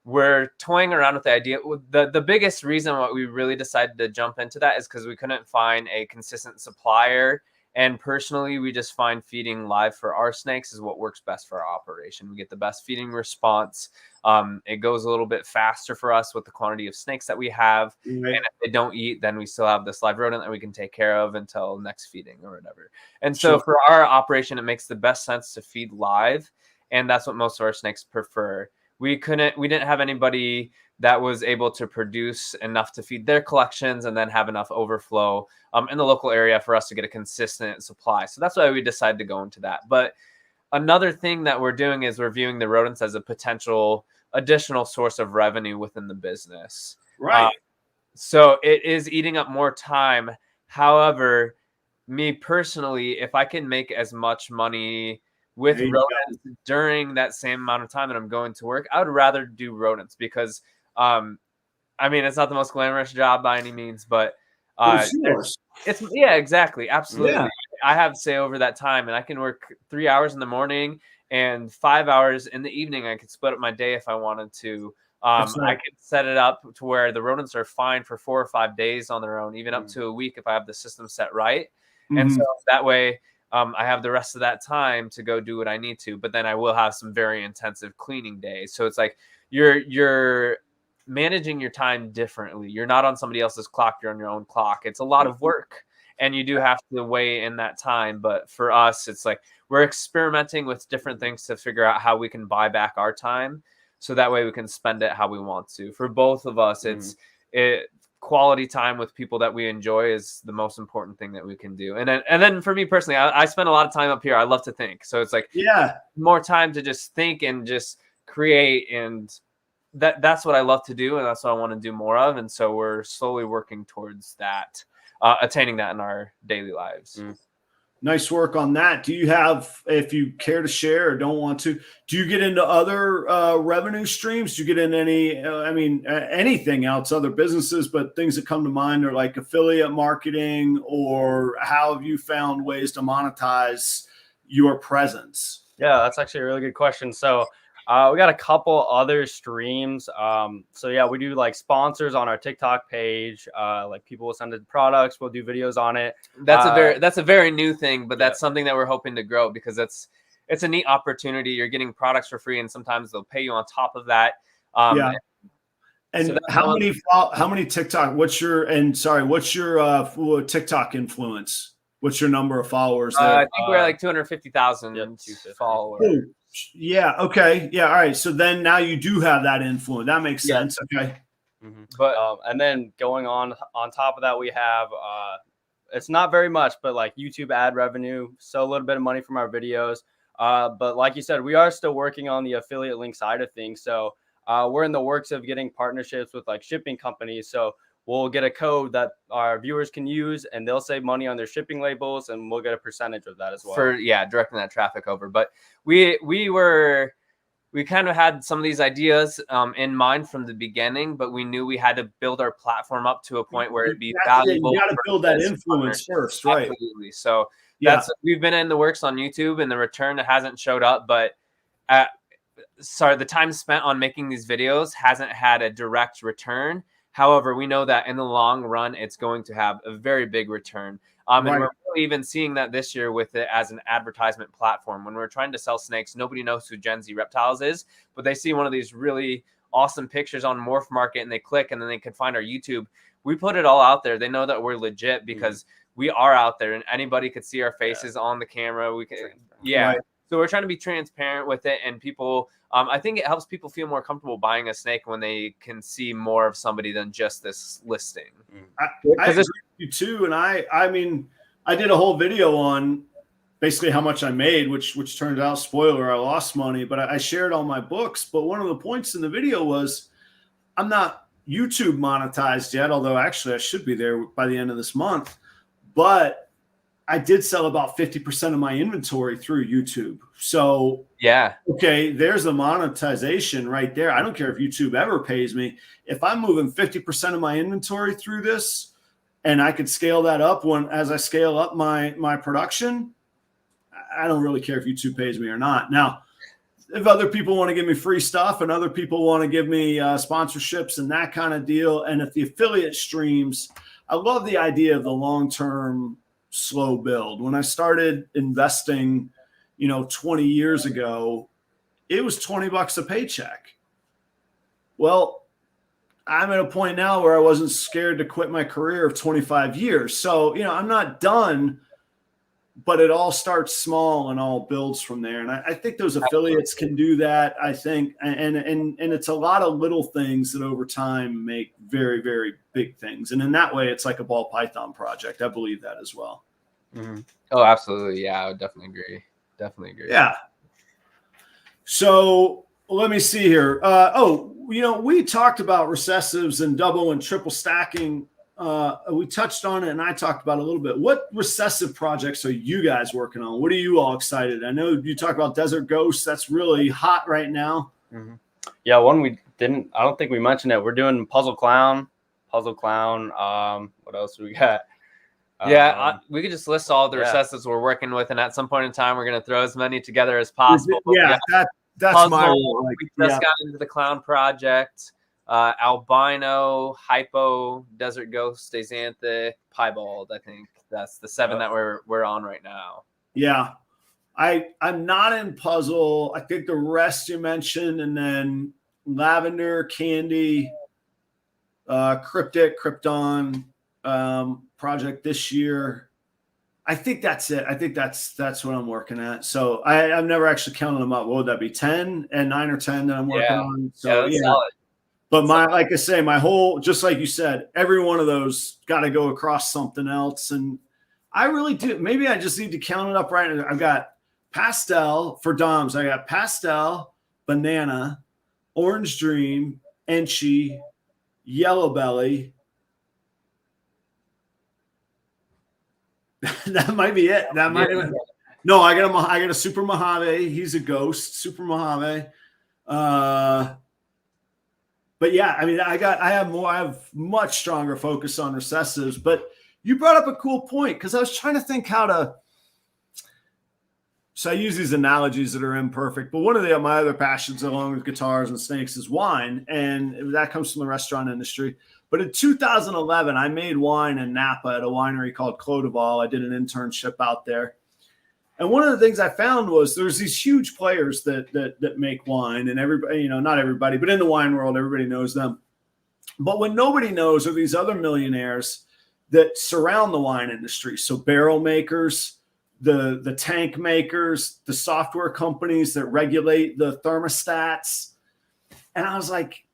we're toying around with the idea. The biggest reason why we really decided to jump into that is because we couldn't find a consistent supplier. And personally, we just find feeding live for our snakes is what works best for our operation. We get the best feeding response. It goes a little bit faster for us with the quantity of snakes that we have. Right. And if they don't eat, then we still have this live rodent that we can take care of until next feeding or whatever. And so for our operation, it makes the best sense to feed live. And that's what most of our snakes prefer. We didn't have anybody that was able to produce enough to feed their collections and then have enough overflow in the local area for us to get a consistent supply. So that's why we decided to go into that. But another thing that we're doing is we're viewing the rodents as a potential additional source of revenue within the business. Right. So it is eating up more time. However, me personally, if I can make as much money with rodents during that same amount of time that I'm going to work, I would rather do rodents because, I mean, it's not the most glamorous job by any means, but it's exactly. Absolutely. Yeah. I have say over that time and I can work 3 hours in the morning and 5 hours in the evening. I could split up my day if I wanted to. I could set it up to where the rodents are fine for 4 or 5 days on their own, even up to a week if I have the system set right. And so that way, I have the rest of that time to go do what I need to, but then I will have some very intensive cleaning days. So it's like you're managing your time differently. You're not on somebody else's clock. You're on your own clock. It's a lot of work and you do have to weigh in that time. But for us, it's like we're experimenting with different things to figure out how we can buy back our time. So that way we can spend it how we want to. For both of us, quality time with people that we enjoy is the most important thing that we can do. And then for me personally, I spend a lot of time up here. I love to think. So it's like more time to just think and just create. And that's what I love to do. And that's what I want to do more of. And so we're slowly working towards that, attaining that in our daily lives. Nice work on that. Do you have, if you care to share or don't want to, do you get into other revenue streams? Do you get into any, anything else, other businesses, but things that come to mind are like affiliate marketing, or how have you found ways to monetize your presence? Yeah, that's actually a really good question. So we got a couple other streams. So yeah, we do like sponsors on our TikTok page. Like people will send us products. We'll do videos on it. That's a very new thing, but that's something that we're hoping to grow because it's a neat opportunity. You're getting products for free, and sometimes they'll pay you on top of that. And so how many TikTok? What's your TikTok influence? What's your number of followers there? I think we're at like 250,000 followers. Yeah. Okay. Yeah. All right. So then now you do have that influence. That makes Yeah. sense. Okay. But And then going on top of that, we have it's not very much, but like YouTube ad revenue, so a little bit of money from our videos. But like you said, we are still working on the affiliate link side of things. So we're in the works of getting partnerships with like shipping companies. So we'll get a code that our viewers can use, and they'll save money on their shipping labels, and we'll get a percentage of that as well. for directing that traffic over. But we kind of had some of these ideas in mind from the beginning, but we knew we had to build our platform up to a point where it'd be valuable. You got to build that this influence partnership. first, right? Absolutely. So Yeah. we've been in the works on YouTube, and the return hasn't showed up. But the time spent on making these videos hasn't had a direct return. However, we know that in the long run, it's going to have a very big return. And Right. we're really even seeing that this year with it as an advertisement platform. When we're trying to sell snakes, nobody knows who Gen Z Reptiles is, but they see one of these really awesome pictures on Morph Market and they click, and then they can find our YouTube. We put it all out there. They know that we're legit because we are out there, and anybody could see our faces on the camera. We can, Right. So we're trying to be transparent with it, and people. I think it helps people feel more comfortable buying a snake when they can see more of somebody than just this listing. I agree with you too, and I mean, I did a whole video on basically how much I made, which turned out, spoiler, I lost money, but I shared all my books. But one of the points in the video was I'm not YouTube monetized yet, although actually I should be there by the end of this month. But I did sell about 50% of my inventory through YouTube. So yeah, okay, there's the monetization right there. I don't care if YouTube ever pays me. If I'm moving 50% of my inventory through this, and I could scale that up as I scale up my production, I don't really care if YouTube pays me or not. Now, if other people want to give me free stuff and other people want to give me sponsorships and that kind of deal, and if the affiliate streams, I love the idea of the long-term slow build. When I started investing, 20 years ago, it was $20 a paycheck. Well, I'm at a point now where I wasn't scared to quit my career of 25 years. So, I'm not done, but it all starts small and all builds from there. And I think those affiliates can do that, I think. And it's a lot of little things that over time make very, very big things. And in that way, it's like a ball python project. I believe that as well. Mm-hmm. Oh, absolutely. Yeah, I would definitely agree. Yeah. So let me see here. We talked about recessives and double and triple stacking. We touched on it, and I talked about it a little bit. What recessive projects are you guys working on? What are you all excited? I know you talk about Desert Ghost. That's really hot right now. Mm-hmm. Yeah, one we didn't. I don't think we mentioned it. We're doing Puzzle Clown. What else do we got? We could just list all the recessives we're working with, and at some point in time, we're going to throw as many together as possible. That's Puzzle, my we just got into the Clown project. Albino, Hypo, Desert Ghost, Axanthic, Piebald. I think that's the 7 that we're on right now. Yeah. I'm not in Puzzle. I think the rest you mentioned, and then Lavender, Candy, Cryptic, Krypton, project this year. I think that's it. I think that's what I'm working at. So I've never actually counted them up. What would that be? 10 and 9 or 10 that I'm working on. So that's solid. But like I say, my whole, just like you said, every one of those got to go across something else. And I really do. Maybe I just need to count it up right now. I've got Pastel for Doms. I got Pastel, Banana, Orange Dream, Enchi, Yellow Belly. That might be it. That might be. No, I got a Super Mojave. He's a ghost. Super Mojave. But yeah, I mean, I have much stronger focus on recessives. But you brought up a cool point, because I was trying to think how to. So I use these analogies that are imperfect, but one of my other passions, along with guitars and snakes, is wine, and that comes from the restaurant industry. But in 2011, I made wine in Napa at a winery called Clodoval. I did an internship out there. And one of the things I found was there's these huge players that make wine, and everybody, not everybody, but in the wine world, everybody knows them. But what nobody knows are these other millionaires that surround the wine industry. So barrel makers, the tank makers, the software companies that regulate the thermostats. And I was like,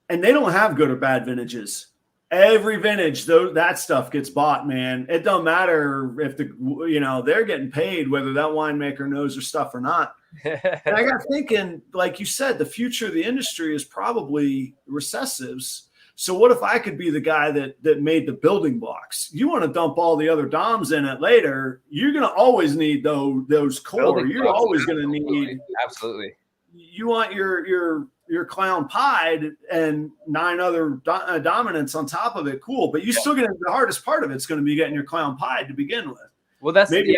and they don't have good or bad vintages. Every vintage, though, that stuff gets bought, man. It don't matter if they're getting paid, whether that winemaker knows their stuff or not. And I got thinking, like you said, the future of the industry is probably recessives. So what if I could be the guy that made the building blocks? You want to dump all the other DOMs in it later. You're going to always need those core. You're always going to need. Absolutely. You want your clown pied and 9 other dominants on top of it. Cool. But you still get the hardest part of it's going to be getting your clown pied to begin with. Well, I could be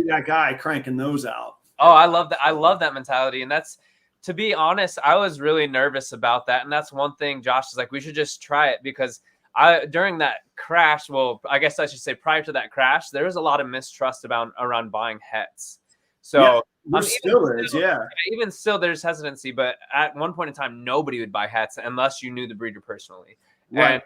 that guy cranking those out. Oh, I love that. I love that mentality. And that's, to be honest, I was really nervous about that. And that's one thing Josh is like, we should just try it, because during that crash, well, I guess I should say prior to that crash, there was a lot of mistrust around buying hets. So even still there's hesitancy, but at one point in time, nobody would buy hats unless you knew the breeder personally. Right.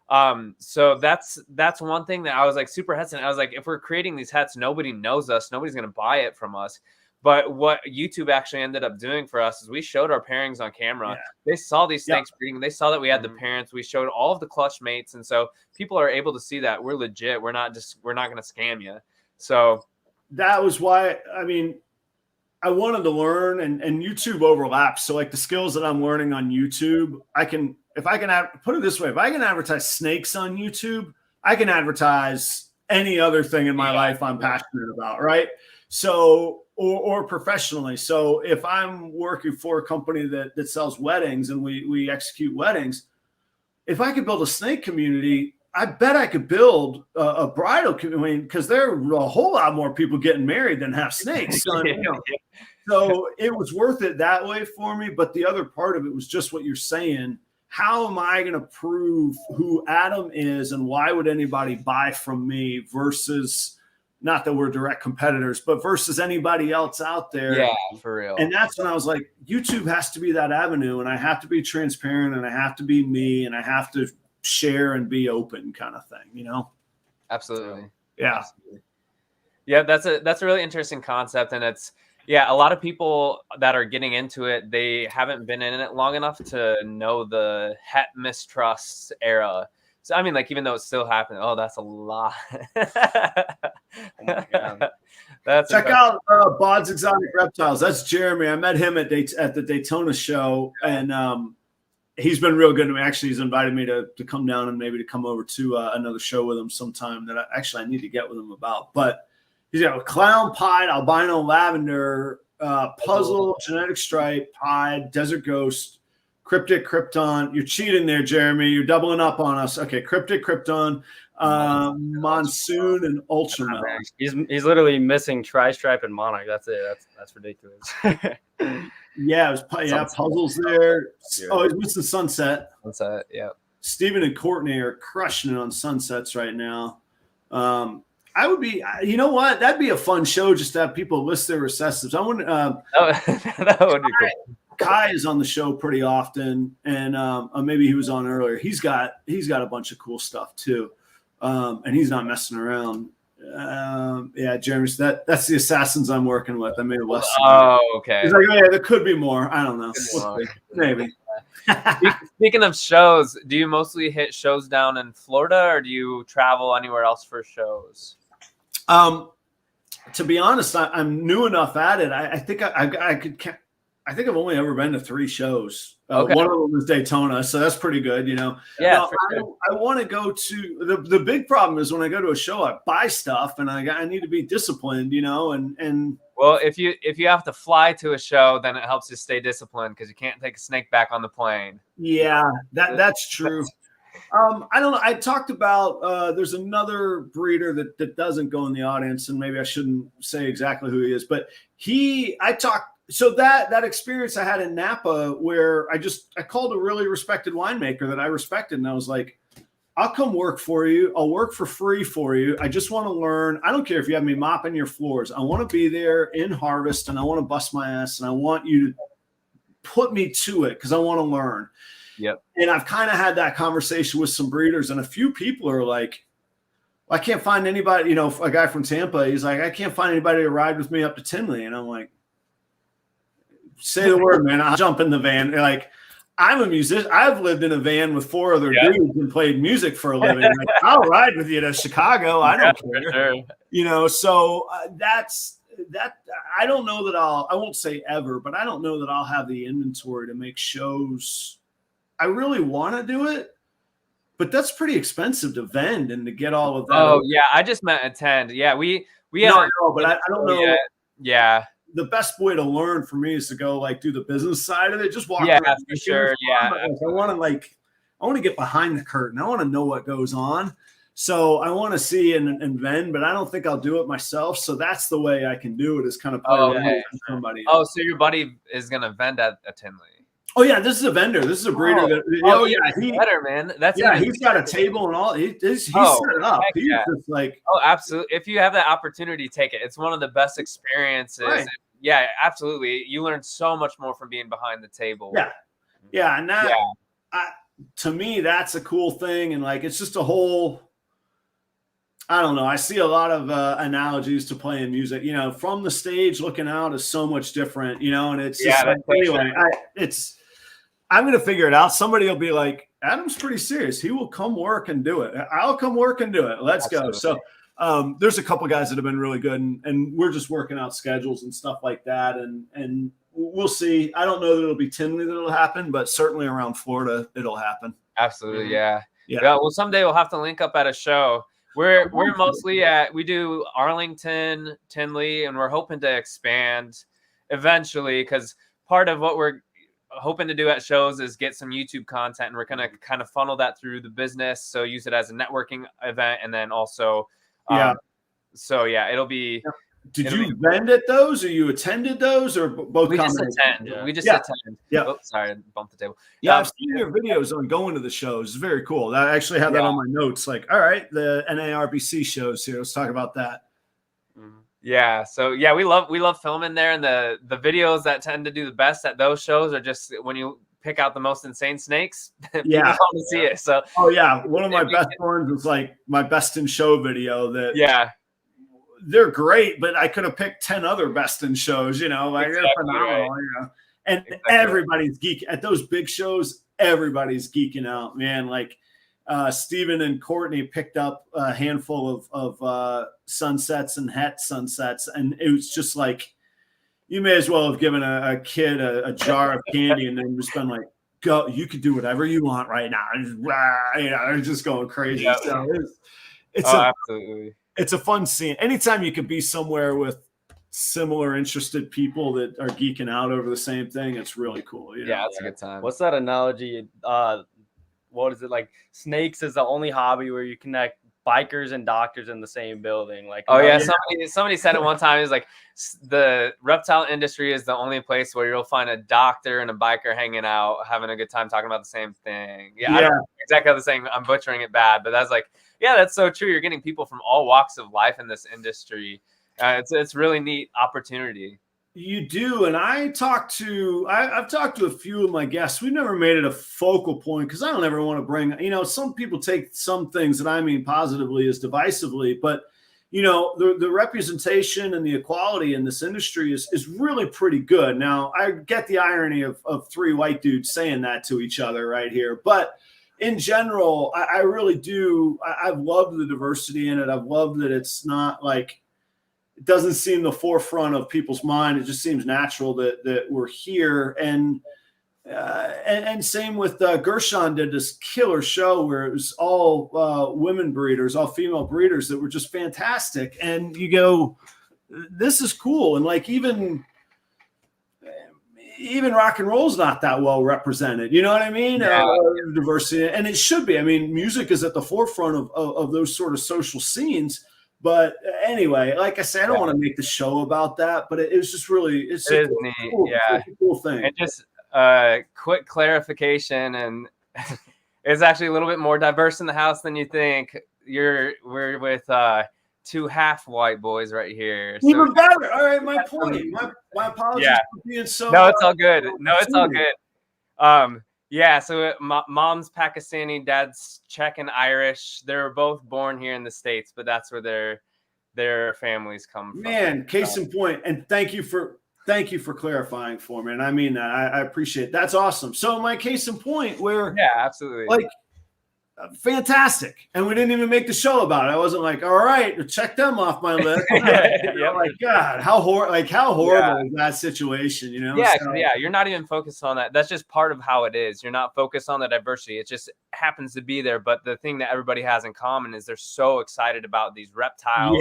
And so that's one thing that I was like super hesitant. I was like, if we're creating these hats, nobody knows us, nobody's going to buy it from us. But what YouTube actually ended up doing for us is we showed our pairings on camera. Yeah. They saw these snakes breeding. They saw that we had the parents. We showed all of the clutch mates. And so people are able to see that we're legit. We're not going to scam you. So that was why, I mean, I wanted to learn, and YouTube overlaps. So like the skills that I'm learning on YouTube, put it this way, if I can advertise snakes on YouTube, I can advertise any other thing in my life I'm passionate about. Right. So, or professionally. So if I'm working for a company that sells weddings and we execute weddings, if I could build a snake community, I bet I could build a bridal community, because there are a whole lot more people getting married than have snakes. So it was worth it that way for me. But the other part of it was just what you're saying. How am I going to prove who Adam is, and why would anybody buy from me versus, not that we're direct competitors, but versus anybody else out there? Yeah, for real. And that's when I was like, YouTube has to be that avenue, and I have to be transparent, and I have to be me, and I have to share and be open, kind of thing, Absolutely. Yeah. Absolutely. Yeah, that's a really interesting concept. And it's, a lot of people that are getting into it, they haven't been in it long enough to know the het mistrust era. So, I mean, like, even though it's still happening, that's a lot. Oh my God. Check out Bod's Exotic Reptiles. That's Jeremy. I met him at the Daytona show, and he's been real good to me. Actually, he's invited me to come down and maybe to come over to another show with him sometime that I need to get with him about. But he's got a clown pied, albino lavender, puzzle, genetic stripe, pied, desert ghost, cryptic krypton. You're cheating there, Jeremy. You're doubling up on us. Okay, cryptic krypton, monsoon, and ultramel. He's literally missing tri-stripe and monarch. That's it. That's ridiculous. Yeah, it was puzzles there. Oh, he's missing sunset. Sunset, yeah. Steven and Courtney are crushing it on sunsets right now. I would be, you know what? That'd be a fun show, just to have people list their recessives. I wouldn't. That would be cool. Kai is on the show pretty often, and maybe he was on earlier. He's got a bunch of cool stuff too, and he's not messing around. Jeremy, that's the assassins I'm working with. I made less. Oh, okay. He's like, there could be more. I don't know. Maybe. Speaking of shows, do you mostly hit shows down in Florida, or do you travel anywhere else for shows? To be honest, I'm new enough at it. I think I could count. I think I've only ever been to 3 shows. Okay. One of them was Daytona, so that's pretty good, Yeah. I want to go to the big problem is when I go to a show, I buy stuff, and I need to be disciplined, and well, if you have to fly to a show, then it helps you stay disciplined, because you can't take a snake back on the plane. Yeah, that's true. I don't know. I talked about there's another breeder that doesn't go in the audience, and maybe I shouldn't say exactly who he is, but so that experience I had in Napa, where I called a really respected winemaker that I respected, and I was like, I'll come work for you. I'll work for free for you. I just want to learn. I don't care if you have me mopping your floors. I want to be there in harvest, and I want to bust my ass, and I want you to put me to it, because I want to learn. Yep. And I've kind of had that conversation with some breeders, and a few people are like, I can't find anybody, you know, a guy from Tampa, he's like, I can't find anybody to ride with me up to Tinley. And I'm like, say the word, man. I'll jump in the van. They're like, I'm a musician. I've lived in a van with 4 other dudes and played music for a living. Like, I'll ride with you to Chicago. I don't care. Sure. You know, so that's that. I don't know that I won't say ever, but I don't know that I'll have the inventory to make shows. I really want to do it, but that's pretty expensive to vend and to get all of that. Oh, yeah. I just meant attend. Yeah, we No, haven't. I know, but I don't know. Yet. Yeah. The best way to learn for me is to go like do the business side of it. Just walk. Yeah, around for sure. Yeah. I want to get behind the curtain. I want to know what goes on. So I want to see and vend, but I don't think I'll do it myself. So that's the way I can do it, is kind of play around with somebody. Oh, so your buddy is gonna vend at Tinley? Oh yeah, this is a vendor. This is a breeder. He's better, man. That's he's got a table and all. He's set it up. He's just like, oh, absolutely. If you have that opportunity, take it. It's one of the best experiences. Right. Yeah, absolutely. You learn so much more from being behind the table. Yeah, and that to me, that's a cool thing, and like it's just a whole. I don't know. I see a lot of analogies to playing music. You know, from the stage looking out is so much different. You know, and it's just like, anyway. I'm going to figure it out. Somebody will be like, Adam's pretty serious. He will come work and do it. I'll come work and do it. Let's go. So there's a couple guys that have been really good, and we're just working out schedules and stuff like that. And we'll see. I don't know that it'll be Tinley that it'll happen, but certainly around Florida, it'll happen. Absolutely. Yeah. Well, someday we'll have to link up at a show. We're mostly we do Arlington, Tinley, and we're hoping to expand eventually, because part of what we're hoping to do at shows is get some YouTube content, and we're going to kind of funnel that through the business. So use it as a networking event. And then also, so it'll be. Did you vend at those, or you attended those, or both? We just attend. Yeah. We just attend. Yeah. Oh, sorry, I bumped the table. Yeah, I've seen your videos on going to the shows. It's very cool. I actually have that on my notes. Like, all right, the NARBC shows here. Let's talk about that. Yeah. So we love filming there, and the videos that tend to do the best at those shows are just when you pick out the most insane snakes. People want to see it. So one of my best ones was like my best in show video. They're great, but I could have picked 10 other best in shows, you know, like they're phenomenal, you know. And everybody's geeking at those big shows. Everybody's geeking out, man. Like Steven and Courtney picked up a handful of sunsets and het sunsets, and it was just like, you may as well have given a kid a jar of candy and then just been like, go, you could do whatever you want right now. And just, you know, they're just going crazy. Yeah. So absolutely. It's a fun scene. Anytime you could be somewhere with similar interested people that are geeking out over the same thing, it's really cool. You know? Yeah, it's a good time. What's that analogy? What is it, like? Snakes is the only hobby where you connect bikers and doctors in the same building. Like, somebody said it one time. It's like the reptile industry is the only place where you'll find a doctor and a biker hanging out, having a good time, talking about the same thing. I don't know exactly how the saying. I'm butchering it bad, but that's like, that's so true. You're getting people from all walks of life in this industry. It's really neat opportunity. You do, and I've talked to a few of my guests. We've never made it a focal point because I don't ever want to bring, you know, some people take some things that I mean positively as divisively, but you know, the representation and the equality in this industry is really pretty good. Now, I get the irony of 3 white dudes saying that to each other right here, but in general, I really do. I've loved the diversity in it. I've loved that it's not like, it doesn't seem the forefront of people's mind. It just seems natural that we're here. And same with Gershon did this killer show where it was all women breeders, all female breeders that were just fantastic. And you go, this is cool. And like even rock and roll is not that well represented. You know what I mean? Diversity, and it should be. I mean, music is at the forefront of those sort of social scenes. But anyway, like I said, I don't want to make the show about that, but it was just really, it's a cool thing. And just quick clarification, and it's actually a little bit more diverse in the house than you think. We're with 2 half white boys right here. So, even better. All right, my point. My apologies for being so. No, it's all good. No, it's all good. Yeah, so mom's Pakistani, dad's Czech and Irish. They're both born here in the States, but that's where their families come from. Man, case in point, and thank you for clarifying for me. And I mean, I appreciate it. That's awesome. So my case in point, where Yeah, absolutely. like fantastic, and we didn't even make the show about it. I wasn't like, all right, check them off my list. Yeah, like God, how horrible is that situation? Yeah, So, yeah, you're not even focused on that. That's just part of how it is. You're not focused on the diversity. It just happens to be there. But the thing that everybody has in common is they're so excited about these reptiles,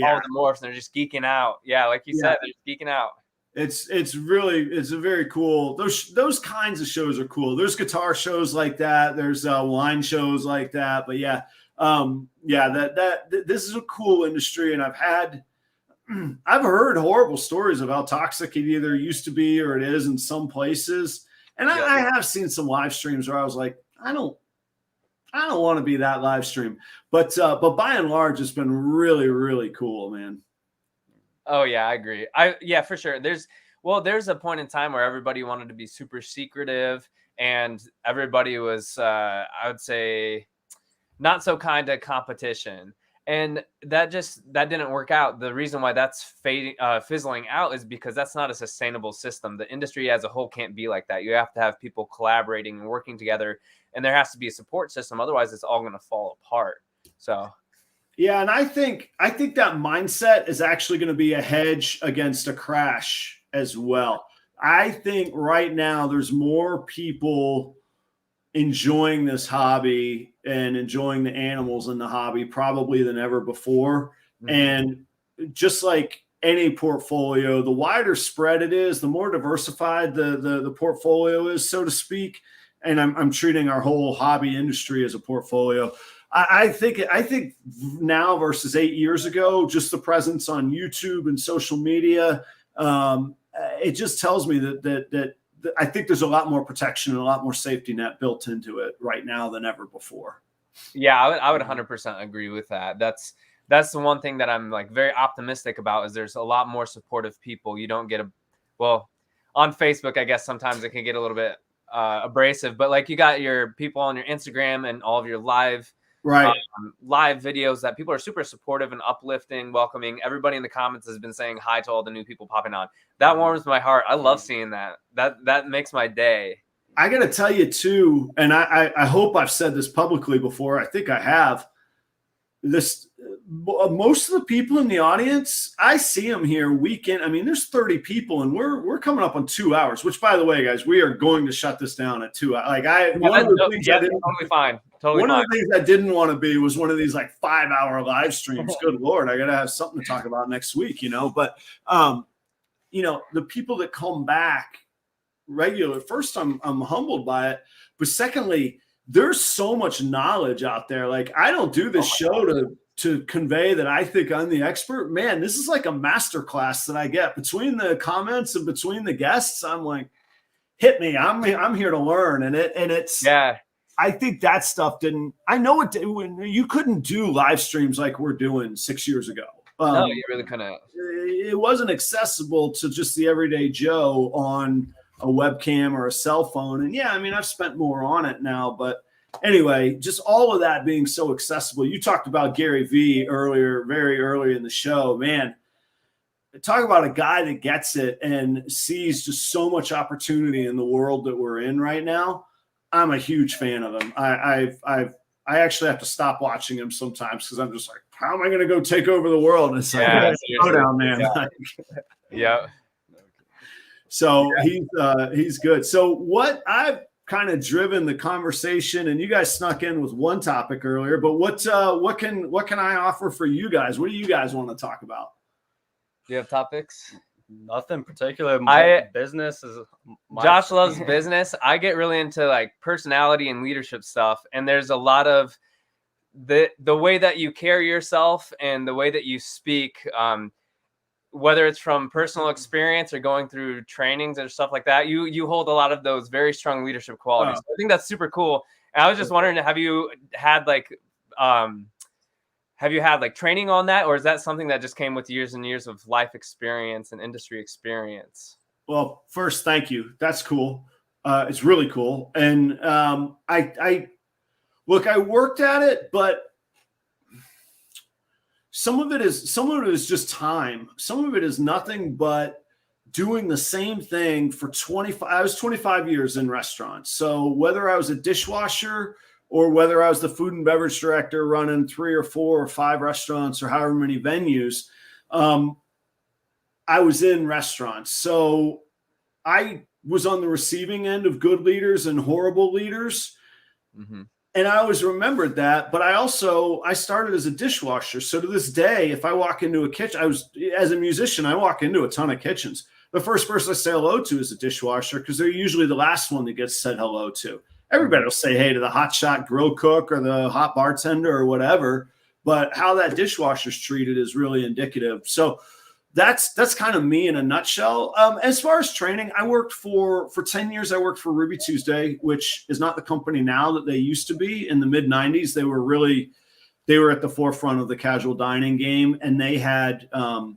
all the morphs, and they're just geeking out. Yeah, like you said, they're just geeking out. It's a very cool. Those kinds of shows are cool. There's guitar shows like that. There's wine shows like that. But this is a cool industry, and I've heard horrible stories of how toxic it either used to be or it is in some places. And I have seen some live streams where I was like, I don't want to be that live stream. But by and large, it's been really, really cool, man. Oh yeah, I agree. For sure. There's a point in time where everybody wanted to be super secretive, and everybody was, I would say, not so kind to competition. And that didn't work out. The reason why that's fizzling out is because that's not a sustainable system. The industry as a whole can't be like that. You have to have people collaborating and working together, and there has to be a support system. Otherwise, it's all going to fall apart. So. Yeah, and I think that mindset is actually going to be a hedge against a crash as well. I think right now there's more people enjoying this hobby and enjoying the animals in the hobby probably than ever before. Mm-hmm. And just like any portfolio, the wider spread it is, the more diversified the portfolio is, so to speak. And I'm treating our whole hobby industry as a portfolio. I think now versus 8 years ago, just the presence on YouTube and social media, it just tells me that I think there's a lot more protection and a lot more safety net built into it right now than ever before. Yeah, I would 100% agree with that. That's the one thing that I'm like very optimistic about, is there's a lot more supportive people. You don't get on Facebook, I guess sometimes it can get a little bit abrasive, but like you got your people on your Instagram and all of your live videos that people are super supportive and uplifting, welcoming. Everybody in the comments has been saying hi to all the new people popping on. That warms my heart. I love seeing that. That makes my day. I got to tell you too, and I hope I've said this publicly before. I think I have. Most of the people in the audience, I see them here weekend. I mean, there's 30 people, and we're coming up on 2 hours. Which, by the way, guys, we are going to shut this down at 2 hours. Totally fine. One of the things I didn't want to be was one of these like 5-hour live streams. Good Lord, I got to have something to talk about next week, But the people that come back regular, first, I'm humbled by it, but secondly, there's so much knowledge out there. Like, I don't do this show to convey that I think I'm the expert. Man, this is like a master class that I get between the comments and between the guests. I'm like, hit me. I'm here to learn. And it's, I think that stuff when you couldn't do live streams like we're doing 6 years ago. No, you really couldn't. It wasn't accessible to just the everyday Joe on a webcam or a cell phone. And yeah, I mean, I've spent more on it now, but anyway, just all of that being so accessible. You talked about Gary Vee earlier, very early in the show, man. Talk about a guy that gets it and sees just so much opportunity in the world that we're in right now. I'm a huge fan of him. I actually have to stop watching him sometimes because I'm just like, how am I going to go take over the world? And it's like, slow down, man. Yeah. So he's good. So what I've kind of driven the conversation, and you guys snuck in with one topic earlier, but what can I offer for you guys? What do you guys want to talk about? Do you have topics? Nothing particular. Business is Josh loves business. I get really into like personality and leadership stuff, and there's a lot of the way that you carry yourself and the way that you speak, whether it's from personal experience or going through trainings or stuff like that, you hold a lot of those very strong leadership qualities. I think that's super cool. And I was just wondering, have you had like training on that, or is that something that just came with years and years of life experience and industry experience? Well, first, thank you. That's cool. It's really cool. And I worked at it, but some of it is just time. Some of it is nothing but doing the same thing for 25. I was 25 years in restaurants. So whether I was a dishwasher or whether I was the food and beverage director running 3 or 4 or 5 restaurants or however many venues, I was in restaurants. So I was on the receiving end of good leaders and horrible leaders. Mm-hmm. And I always remembered that, but I started as a dishwasher. So to this day, if I walk into a kitchen, as a musician, I walk into a ton of kitchens. The first person I say hello to is a dishwasher because they're usually the last one that gets said hello to. Everybody will say hey to the hotshot grill cook or the hot bartender or whatever, but how that dishwasher's treated is really indicative. So that's kind of me in a nutshell. As far as training, I worked for 10 years. I worked for Ruby Tuesday, which is not the company now that they used to be. In the mid 90s, they were at the forefront of the casual dining game. And they had a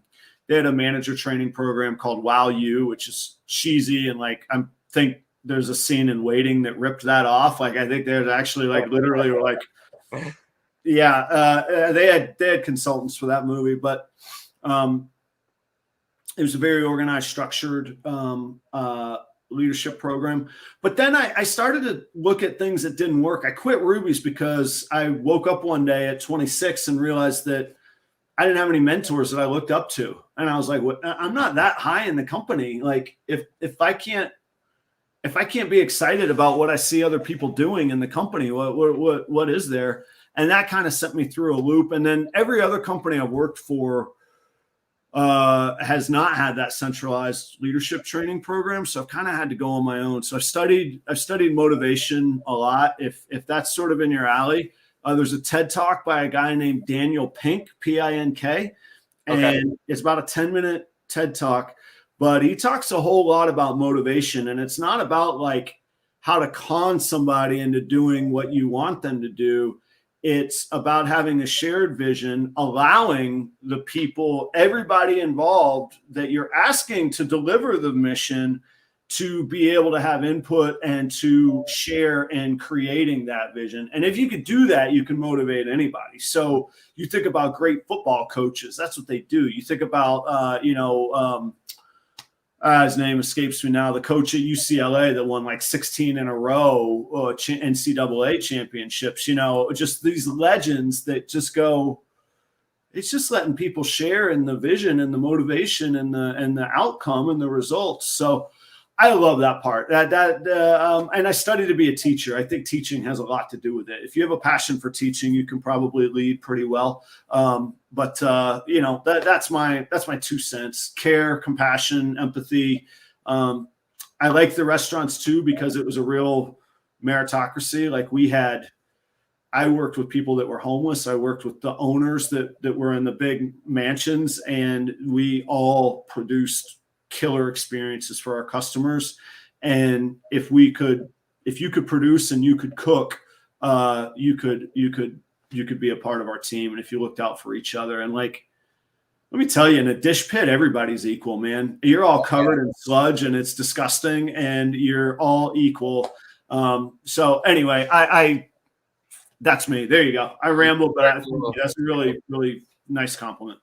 manager training program called Wow You, which is cheesy. And like, I think there's a scene in Waiting that ripped that off. Like, I think there's actually like literally were like, yeah, they had consultants for that movie, but it was a very organized, structured leadership program. But then I started to look at things that didn't work. I quit Ruby's because I woke up one day at 26 and realized that I didn't have any mentors that I looked up to. And I was like, well, I'm not that high in the company. Like if I can't be excited about what I see other people doing in the company, what is there? And that kind of sent me through a loop. And then every other company I've worked for has not had that centralized leadership training program. So I've kind of had to go on my own. So I've studied motivation a lot. If that's sort of in your alley, there's a TED talk by a guy named Daniel Pink, P-I-N-K. And it's about a 10-minute TED talk, but he talks a whole lot about motivation. And it's not about like how to con somebody into doing what you want them to do. It's about having a shared vision, allowing the people, everybody involved that you're asking to deliver the mission to be able to have input and to share in creating that vision. And if you could do that, you can motivate anybody. So you think about great football coaches. That's what they do. You think about, his name escapes me now, the coach at UCLA that won like 16 in a row NCAA championships, just these legends that just go, it's just letting people share in the vision and the motivation and the outcome and the results. So I love that part. And I studied to be a teacher. I think teaching has a lot to do with it. If you have a passion for teaching, you can probably lead pretty well. But that's my 2 cents. Care, compassion, empathy. I like the restaurants too because it was a real meritocracy. Like I worked with people that were homeless. I worked with the owners that were in the big mansions, and we all produced killer experiences for our customers. And if you could produce and you could cook, you could be a part of our team. And if you looked out for each other, and like, let me tell you, in a dish pit, everybody's equal, man. You're all covered in sludge and it's disgusting and you're all equal. So anyway, I that's me. There you go. I rambled, but I think that's a really, really nice compliment.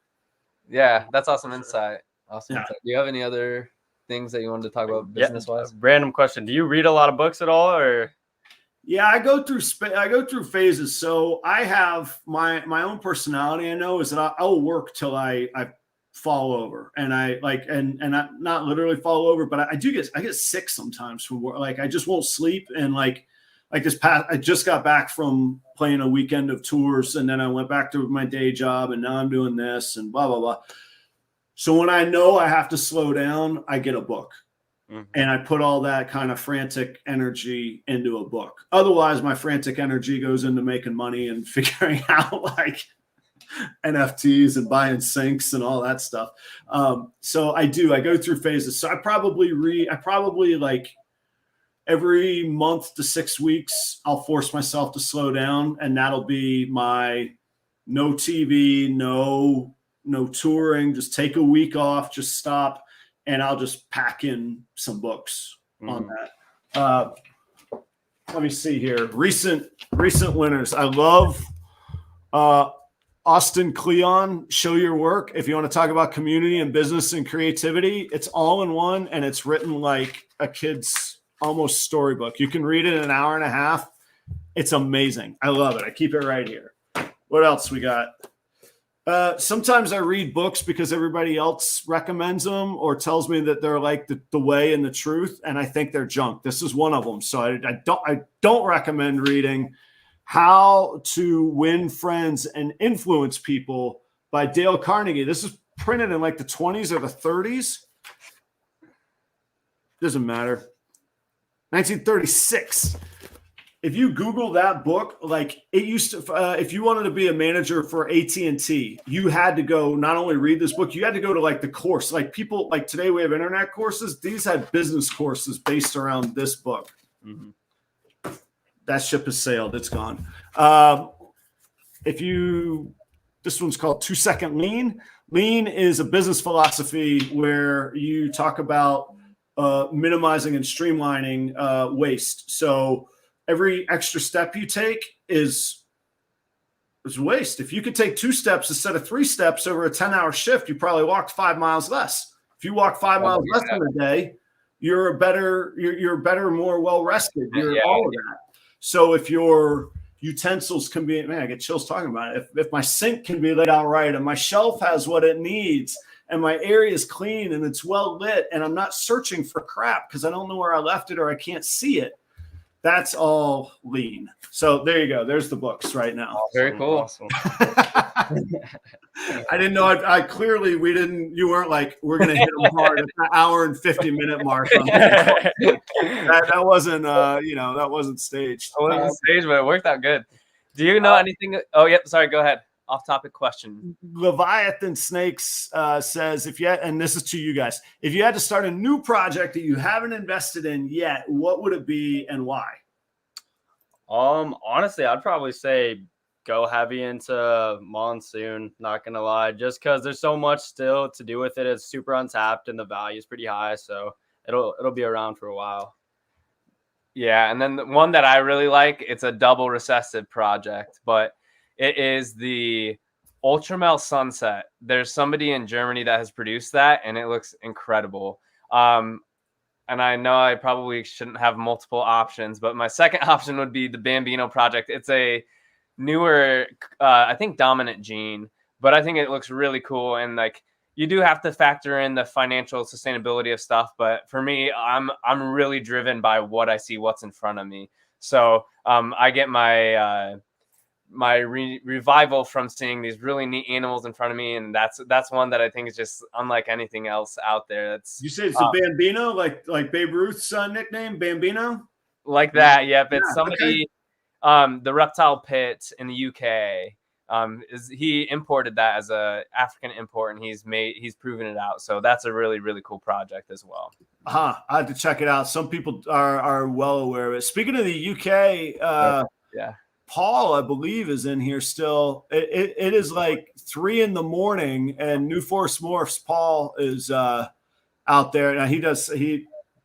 Yeah, that's awesome insight. Awesome. Yeah. Do you have any other things that you wanted to talk about business wise? Random question. Do you read a lot of books at all, or? Yeah, I go through phases. So I have my own personality. I know is that I'll work till I fall over, and I not literally fall over, but I get sick sometimes from work. Like I just won't sleep, and like this past, I just got back from playing a weekend of tours, and then I went back to my day job, and now I'm doing this, and blah blah blah. So when I know I have to slow down, I get a book. Mm-hmm. And I put all that kind of frantic energy into a book. Otherwise, my frantic energy goes into making money and figuring out like NFTs and buying sinks and all that stuff. So I go through phases. So I probably like every month to 6 weeks, I'll force myself to slow down. And that'll be my no TV, no touring, just take a week off, just stop. And I'll just pack in some books on that. Let me see here. Recent winners. I love Austin Cleon, Show Your Work. If you want to talk about community and business and creativity, it's all in one, and it's written like a kid's almost storybook. You can read it in an hour and a half. It's amazing. I love it. I keep it right here. What else we got? Sometimes I read books because everybody else recommends them or tells me that they're like the way and the truth, and I think they're junk. This is one of them. So I don't recommend reading How to Win Friends and Influence People by Dale Carnegie. This is printed in like the 20s or the 30s. Doesn't matter. 1936. If you Google that book, like it used to, if you wanted to be a manager for AT&T, you had to go not only read this book, you had to go to like the course. Like people, like today we have internet courses. These had business courses based around this book. Mm-hmm. That ship has sailed. It's gone. This one's called 2 Second Lean. Lean is a business philosophy where you talk about minimizing and streamlining waste. So every extra step you take is waste. If you could take 2 steps instead of 3 steps over a 10-hour shift, you probably walked 5 miles less. If you walk 5 miles less in a day, you're better, more well-rested. You're all of that. So if your utensils can be, man, I get chills talking about it. If my sink can be laid out right and my shelf has what it needs and my area is clean and it's well lit and I'm not searching for crap because I don't know where I left it or I can't see it, that's all lean. So there you go. There's the books right now. Oh, very cool. Awesome. I didn't know. I clearly you weren't like, we're going to hit them hard at the hour and 50-minute mark. That wasn't, that wasn't staged. It wasn't staged, but it worked out good. Do you know anything? Oh, yep. Sorry. Go ahead. Off-topic question. Leviathan Snakes says, and this is to you guys, if you had to start a new project that you haven't invested in yet, what would it be and why? Honestly, I'd probably say go heavy into Monsoon. Not gonna lie, just because there's so much still to do with it. It's super untapped and the value is pretty high, so it'll be around for a while. Yeah, and then the one that I really like, it's a double recessive project, but it is the Ultramel Sunset. There's somebody in Germany that has produced that, and it looks incredible. And I know I probably shouldn't have multiple options, but my second option would be the Bambino project. It's a newer, I think, dominant gene, but I think it looks really cool. And like, you do have to factor in the financial sustainability of stuff. But for me, I'm really driven by what I see, what's in front of me. So I get my revival from seeing these really neat animals in front of me, and that's one that I think is just unlike anything else out there. That's you say it's a Bambino, like Babe Ruth's Nickname, Bambino, like that. Yep, it's Okay. somebody. The Reptile Pit in the UK. He imported that as a African import, and he's proven it out. So that's a really, really cool project as well. I have to check it out. Some people are well aware of it. Speaking of the UK, yeah. Paul, I believe, is in here still. It is like 3 a.m. and New Force Morphs. Paul is out there. Now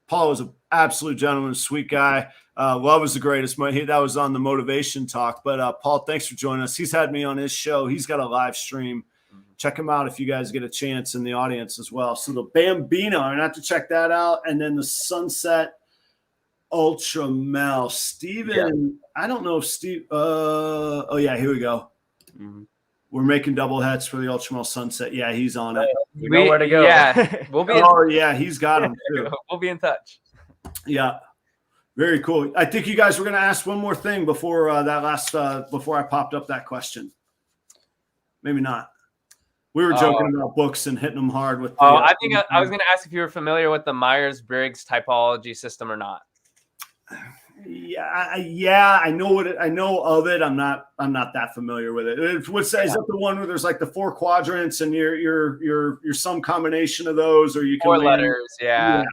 Paul is an absolute gentleman, sweet guy. Love is the greatest. That was on the motivation talk. But Paul, thanks for joining us. He's had me on his show. He's got a live stream. Check him out if you guys get a chance in the audience as well. So the Bambino, I'm gonna have to check that out. And then the Sunset Ultramel. Steven, I don't know if Steve. Oh yeah, here we go. Mm-hmm. We're making double hats for the Ultramel Sunset. Yeah, he's on it. We know where to go. Yeah, we'll be. He's got him too. We'll be in touch. Yeah, very cool. I think you guys were going to ask one more thing before before I popped up that question. Maybe not. We were joking about books and hitting them hard with. I think I was going to ask if you were familiar with the Myers-Briggs typology system or not. Yeah, I know I know of it. I'm not that familiar with it. Is that the one where there's like the 4 quadrants and you're some combination of those, or you can 4 letters? Yeah.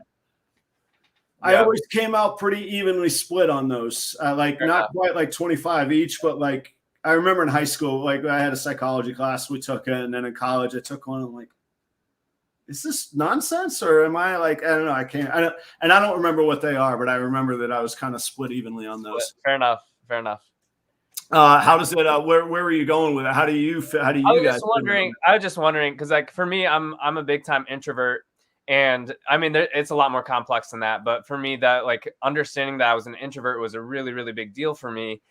I always came out pretty evenly split on those. Not quite like 25 each, but like I remember in high school, like I had a psychology class, we took it, and then in college I took one. I'm like, is this nonsense or am I like, I don't know. I don't remember what they are, but I remember that I was kind of split evenly on those. Fair enough. Fair enough. How does it, where were you going with it? How do you guys? I was just wondering, because like for me, I'm a big time introvert. And I mean, it's a lot more complex than that. But for me, that like understanding that I was an introvert was a really, really big deal for me,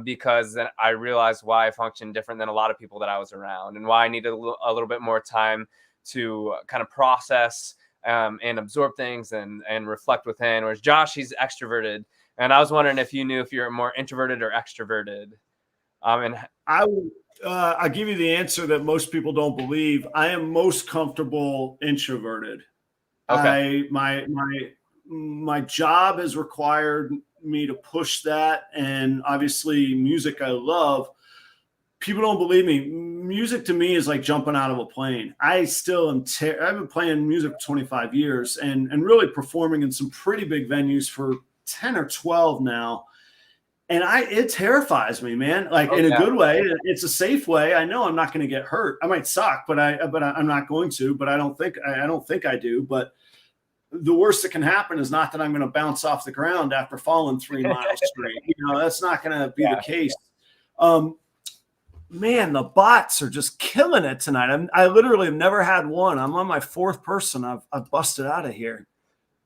because then I realized why I function different than a lot of people that I was around, and why I needed a little bit more time to kind of process and absorb things and reflect within. Whereas Josh, he's extroverted, and I was wondering if you knew if you're more introverted or extroverted. And I'll give you the answer that most people don't believe. I am most comfortable introverted. Okay. My job has required me to push that, and obviously music I love. People don't believe me. Music to me is like jumping out of a plane. I still am. I've been playing music for 25 years and really performing in some pretty big venues for 10 or 12 now. And it terrifies me, man. Like in a good way. It's a safe way. I know I'm not going to get hurt. I might suck, but I'm not going to. But I don't think I do. But the worst that can happen is not that I'm going to bounce off the ground after falling 3 miles straight. That's not going to be the case. Man, the bots are just killing it tonight. I literally have never had one. I'm on my 4th person I've busted out of here.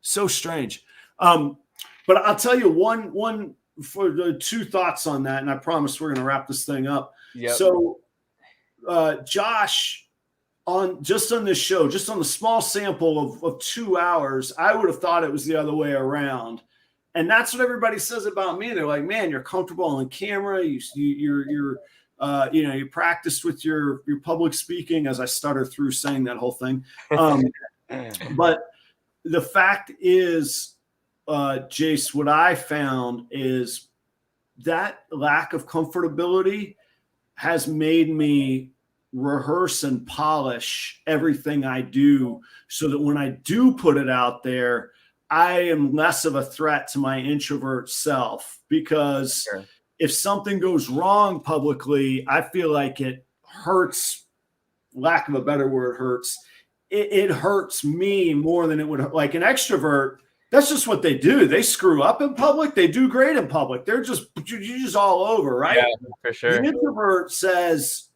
So strange. But I'll tell you one for the 2 thoughts on that, and I promise we're going to wrap this thing up. Yep. So, Josh, on this show, just on the small sample of 2 hours, I would have thought it was the other way around. And that's what everybody says about me. They're like, man, you're comfortable on camera. You practiced with your public speaking, as I stutter through saying that whole thing. But the fact is, Jace, what I found is that lack of comfortability has made me rehearse and polish everything I do so that when I do put it out there, I am less of a threat to my introvert self, because if something goes wrong publicly, I feel like it hurts, lack of a better word, hurts. It hurts me more than it would, like an extrovert. That's just what they do. They screw up in public. They do great in public. You're just all over, right? Yeah, for sure. The introvert says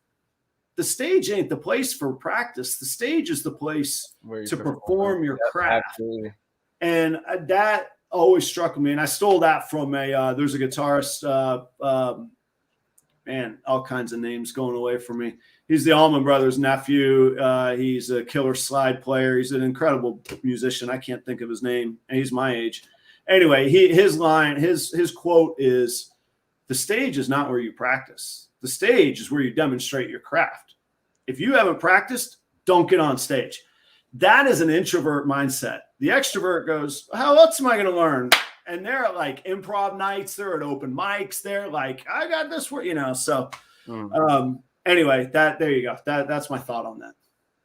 the stage ain't the place for practice. The stage is the place to perform your craft. Absolutely. And that always struck me. And I stole that from there's a guitarist, man, all kinds of names going away from me. He's the Allman Brothers' nephew. He's a killer slide player. He's an incredible musician. I can't think of his name, and he's my age. Anyway, his quote is, "The stage is not where you practice. The stage is where you demonstrate your craft. If you haven't practiced, don't get on stage." That is an introvert mindset. The extrovert goes, "How else am I going to learn?" And they're at like improv nights. They're at open mics. They're like, "I got this," So, anyway, there you go. That's my thought on that.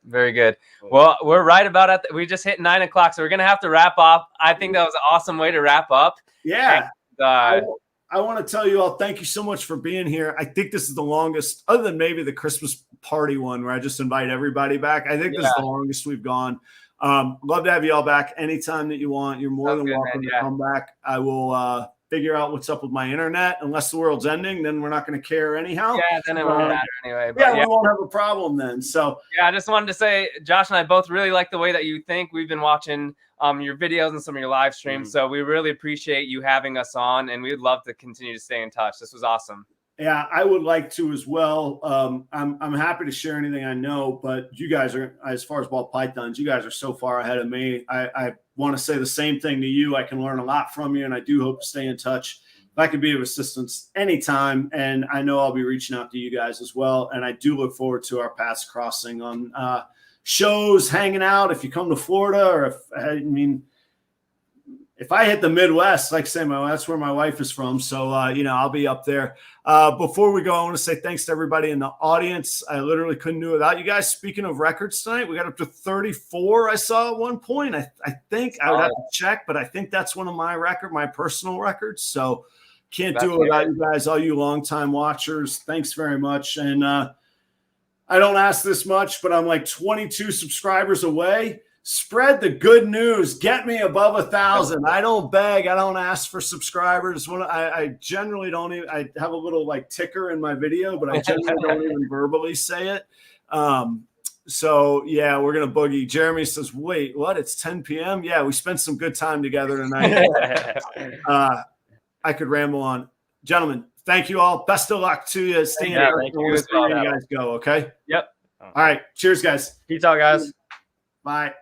Very good. Well, we're right about it. We just hit 9 o'clock, so we're gonna have to wrap up. I think that was an awesome way to wrap up. Yeah. And, I want to tell you all, thank you so much for being here. I think this is the longest, other than maybe the Christmas party one where I just invite everybody back. I think this is the longest we've gone. Love to have you all back anytime that you want. You're more than welcome to come back. I will figure out what's up with my internet. Unless the world's ending, then we're not going to care anyhow. Yeah, then it won't matter anyway. But we won't have a problem then. So I just wanted to say, Josh and I both really like the way that you think. We've been watching your videos and some of your live streams, so we really appreciate you having us on, and we'd love to continue to stay in touch. This was awesome. Yeah, I would like to as well. I'm happy to share anything I know, but you guys are, as far as ball pythons, you guys are so far ahead of me. I want to say the same thing to you. I can learn a lot from you, and I do hope to stay in touch. If I could be of assistance anytime, and I know I'll be reaching out to you guys as well. And I do look forward to our paths crossing on shows, hanging out. If you come to Florida, or if I hit the Midwest, like I say, that's where my wife is from. So, I'll be up there. Before we go, I want to say thanks to everybody in the audience. I literally couldn't do it without you guys. Speaking of records tonight, we got up to 34. I saw at one point. I think I would have to check, but I think that's one of my personal records. So can't do it without you guys, all you longtime watchers. Thanks very much. And I don't ask this much, but I'm like 22 subscribers away. Spread the good news. Get me above 1,000. I don't beg. I don't ask for subscribers. When I generally don't even. I have a little like ticker in my video, but I generally don't even verbally say it. So yeah, we're gonna boogie. Jeremy says, "Wait, what? It's 10 p.m. Yeah, we spent some good time together tonight." I could ramble on, gentlemen. Thank you all. Best of luck to you. Stay in there. You guys go. Okay. Yep. All right. Cheers, guys. Peace out, guys. Bye.